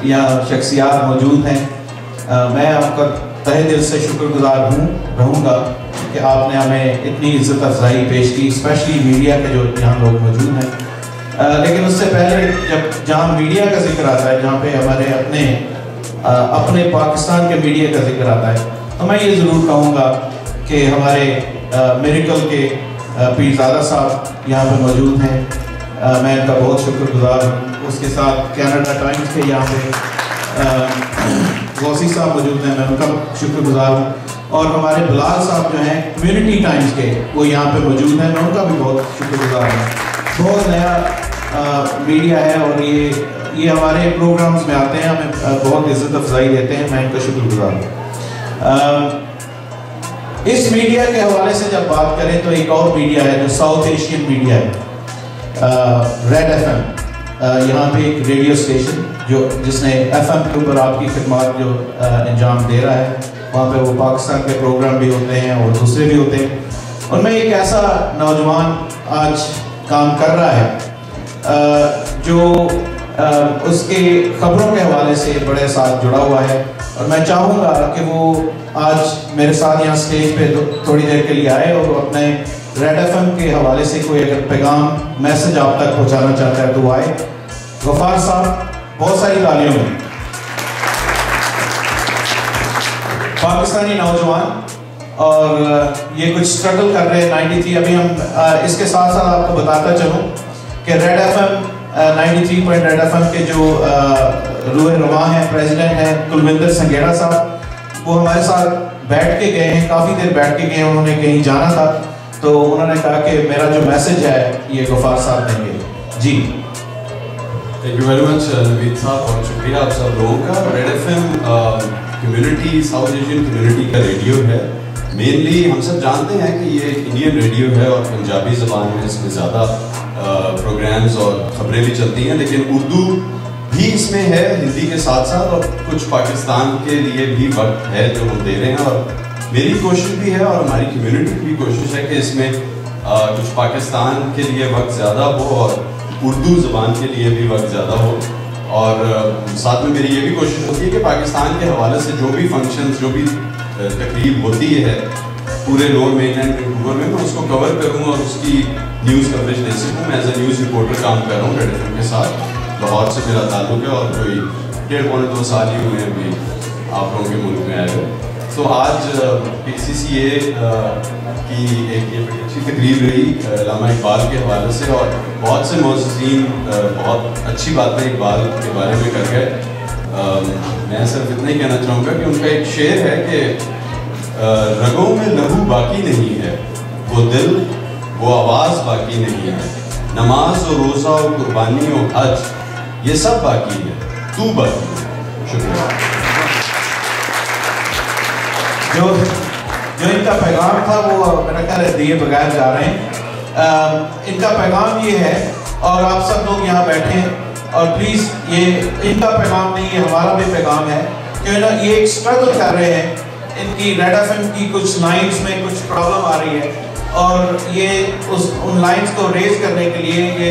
यहाँ शख्सियात मौजूद हैं। मैं आपका तहे दिल से शुक्रगुजार रहूँगा कि आपने हमें इतनी इज़्ज़त अफजाई पेश की, स्पेशली मीडिया के जो यहाँ लोग मौजूद हैं। लेकिन उससे पहले जहाँ मीडिया का जिक्र आता है, जहाँ पे हमारे अपने पाकिस्तान के मीडिया का जिक्र आता है, तो मैं ये ज़रूर कहूँगा कि हमारे मिरेकल के पीरज़ादा साहब यहाँ पर मौजूद हैं। मैं इनका बहुत शुक्रगुजार हूँ। उसके साथ कनाडा टाइम्स के यहाँ पे गौसी साहब मौजूद हैं, मैं उनका शुक्रगुजार हूँ। और हमारे बिलाल साहब जो हैं कम्युनिटी टाइम्स के, वो यहाँ पे मौजूद हैं, मैं उनका भी बहुत शुक्रगुजार हूँ। बहुत नया मीडिया है और ये हमारे प्रोग्राम्स में आते हैं, हमें बहुत इज़्ज़त अफजाई देते हैं, मैं इनका शुक्रगुजार हूँ। इस मीडिया के हवाले से जब बात करें तो एक और मीडिया है जो साउथ एशियन मीडिया है, रेड FM। यहाँ पे एक रेडियो स्टेशन जिसने FM के ऊपर आपकी खिदमत जो अंजाम दे रहा है, वहाँ पे वो पाकिस्तान के प्रोग्राम भी होते हैं और दूसरे भी होते हैं। और मैं एक ऐसा नौजवान आज काम कर रहा है जो उसके खबरों के हवाले से बड़े साथ जुड़ा हुआ है, और मैं चाहूँगा कि वो आज मेरे साथ यहाँ स्टेज पे थोड़ी देर के लिए आए और अपने रेड FM के हवाले से कोई अगर पैगाम मैसेज आप तक पहुँचाना चाहता है तो वो आए। गफ्फार साहब, बहुत सारी तालियों में। पाकिस्तानी नौजवान, और ये कुछ स्ट्रगल कर रहे हैं 93। अभी हम इसके साथ साथ आपको बताता चलूँ कि रेड FM 93 रेड FM के जो रूह रवां हैं, प्रेसिडेंट हैं कुलविंदर संगेड़ा साहब, वो हमारे साथ बैठ के गए हैं, काफ़ी देर बैठ के गए। उन्होंने कहीं जाना था तो उन्होंने कहा कि मेरा जो मैसेज है ये गफ्फार साहब देंगे। जी thank you very much Naveed साहब, बहुत शुक्रिया आप सब लोगों का। Red FM community, south Asian community का रेडियो है। मेनली हम सब जानते हैं कि ये इंडियन रेडियो है और पंजाबी ज़बान में इसमें ज़्यादा प्रोग्राम्स और खबरें भी चलती हैं, लेकिन उर्दू भी इसमें है हिंदी के साथ साथ, और कुछ पाकिस्तान के लिए भी वक्त है जो हम दे रहे हैं। और मेरी कोशिश भी है और हमारी कम्युनिटी की भी कोशिश है कि इसमें कुछ पाकिस्तान के लिए वक्त ज़्यादा हो और उर्दू ज़बान के लिए भी वक्त ज़्यादा हो। और साथ में मेरी ये भी कोशिश होती है कि पाकिस्तान के हवाले से जो भी फंक्शंस, जो भी तकरीब होती है पूरे लोअर मेनलैंड वैंकूवर में, मैं उसको कवर करूँ और उसकी न्यूज़ कवरेज दे सकूँ। मैं एज ए न्यूज़ रिपोर्टर काम कर रहा हूँ रेड FM के साथ। लाहौर से मेरा ताल्लुक है और कोई 1.5-2 साल ही हुए अभी आप लोगों के मुल्क में आए हुए। तो आज PCCA की एक ये बड़ी अच्छी तकरीब रही अल्लामा इकबाल के हवाले से, और बहुत से मौज़ीन बहुत अच्छी बातें इकबाल के बारे में कर गए। मैं सिर्फ इतना ही कहना चाहूँगा कि उनका एक शेर है कि रगों में लहू बाकी नहीं है, वो दिल वो आवाज़ बाकी नहीं है। नमाज और रोज़ा और कुर्बानी और हज ये सब बाकी है, तू बाकी है। शुक्रिया। जो इनका पैगाम था वो मेरा ख्याल है दिए बगैर जा रहे हैं। इनका पैगाम ये है, और आप सब लोग यहाँ बैठे हैं, और प्लीज़ ये इनका पैगाम नहीं, ये हमारा भी पैगाम है कि ना ये एक स्ट्रगल कर रहे हैं। इनकी रेड एफएम की कुछ लाइंस में कुछ प्रॉब्लम आ रही है, और ये उन लाइंस को रेज करने के लिए, ये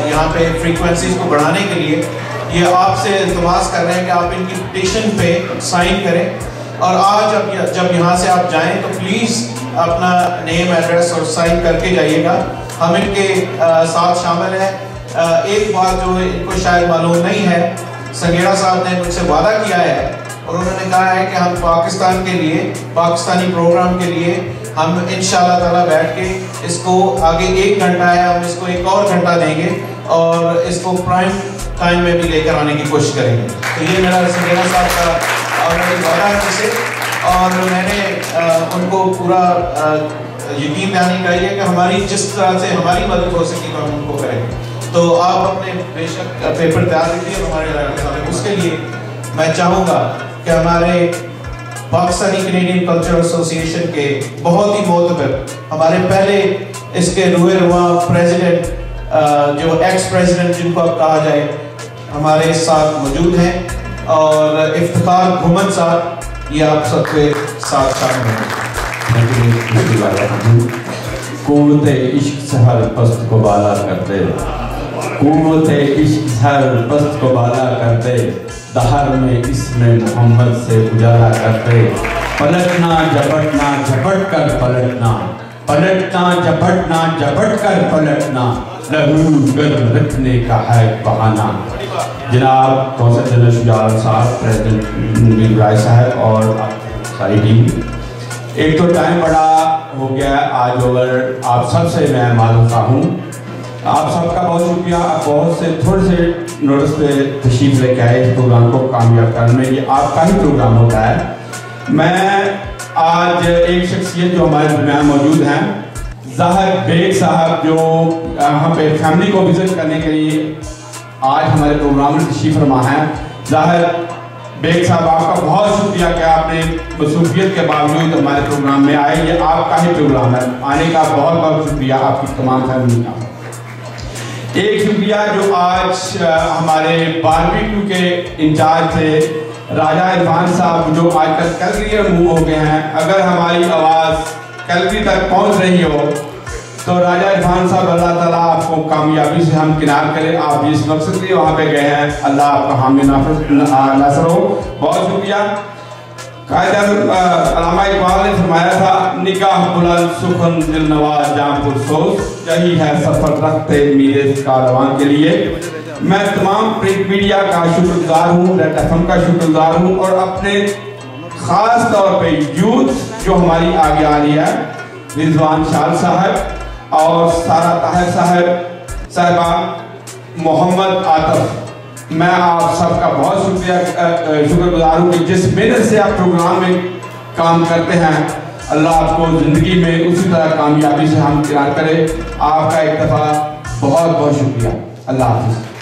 यहाँ पे फ्रीक्वेंसीज को बढ़ाने के लिए ये आपसे इल्तमास कर रहे हैं कि आप इनकी पिटीशन पे साइन करें। और आज जब यहाँ से आप जाएं तो प्लीज़ अपना नेम, एड्रेस और साइन करके जाइएगा। हम इनके साथ शामिल हैं। एक बात जो इनको शायद मालूम नहीं है, संगेड़ा साहब ने मुझसे वादा किया है और उन्होंने कहा है कि हम पाकिस्तान के लिए, पाकिस्तानी प्रोग्राम के लिए हम इंशाअल्लाह ताला बैठ के इसको आगे 1 घंटा है, हम इसको 1 और घंटा देंगे और इसको प्राइम टाइम में भी लेकर आने की कोशिश करेंगे। तो ये मेरा संगेड़ा साहब का ऑलरेडी वादा है मुझसे, और मैंने उनको पूरा यकीन दिलानी चाहिए कि हमारी जिस तरह से हमारी मदद हो सके तो हम उनको करेंगे। तो आप अपने बेशक पेपर तैयार रखिए हमारे उसके लिए मैं चाहूँगा कि हमारे पाकिस्तानी कैनेडियन कल्चर एसोसिएशन के बहुत ही मोतबर हमारे पहले इसके रुए रुआ प्रेसिडेंट, जो एक्स प्रेसिडेंट जिनको अब कहा जाए, हमारे साथ मौजूद हैं, और इफ्तिखार घुमन साहब ये आप सबके साथ शामिल हैं। कुव्वत इश्क से हर पस्त को बाला करते, कुव्वत इश्क से हर पस्त को बाला करते, दहर में इसमें मोहम्मद से उजाला करते। पलटना झपटना झपट कर पलटना, पलटना झपटना झपट कर पलटना, लहू गर्म रखने का है बहाना। जनाब कौंसल जनरल शुजात साहब, प्रेसिडेंट इब्राहिम साहब और सारी टीम, एक तो टाइम बड़ा हो गया आज ओवर, आप सबसे मैं मालूम हूँ। आप सबका बहुत शुक्रिया, आप बहुत से थोड़े से नोटिस पे तशरीफ लेके आए इस प्रोग्राम को कामयाब करने में। ये आपका ही प्रोग्राम होता है। मैं आज एक शख्सियत जो हमारे दरमियान मौजूद हैं, ज़ाहिर बेग साहब, जो यहाँ पे फैमिली को विजिट करने के लिए आज हमारे प्रोग्राम में तशरीफ फरमा है। ज़ाहिर बेग साहब, आपका बहुत शुक्रिया कि आपने मसरूफियत के बावजूद हमारे प्रोग्राम में आए। ये आपका ही प्रोग्राम है, आने का बहुत बहुत शुक्रिया आपकी तमाम फैमिली का। एक शुक्रिया जो आज हमारे बारबेक्यू के इंचार्ज थे राजा इरफान साहब, जो आजकल कैलगरी में मूव हो गए हैं। अगर हमारी आवाज़ कैलगरी तक पहुंच रही हो तो राजा इरफान साहब, अल्लाह ताला आपको कामयाबी से हम किनार करें। आप जिस मकसद के लिए वहाँ पे गए हैं, अल्लाह आपका हामी नासर हो। बहुत शुक्रिया। कायदर अल्लामा इकबाल ने फरमाया था, निगाह बुलंद सुखन दिल नवाज जामपुर सोच, यही है सफर रखते मेरे कारवां के लिए। मैं तमाम प्रिंट मीडिया का शुक्रगुजार हूँ, रेड एफएम का शुक्रगुजार हूँ, और अपने ख़ास तौर पे यूथ जो हमारी आगे आ रही है, रिजवान शाल साहब और सारा ताहिर साहबा, मोहम्मद आतफ, मैं आप सबका बहुत शुक्रगुजार हूँ कि जिस मेहनत से आप प्रोग्राम में काम करते हैं, अल्लाह आपको ज़िंदगी में उसी तरह कामयाबी से हम किनार करें। आपका एक दफ़ा बहुत बहुत शुक्रिया। अल्लाह हाफ़िज़।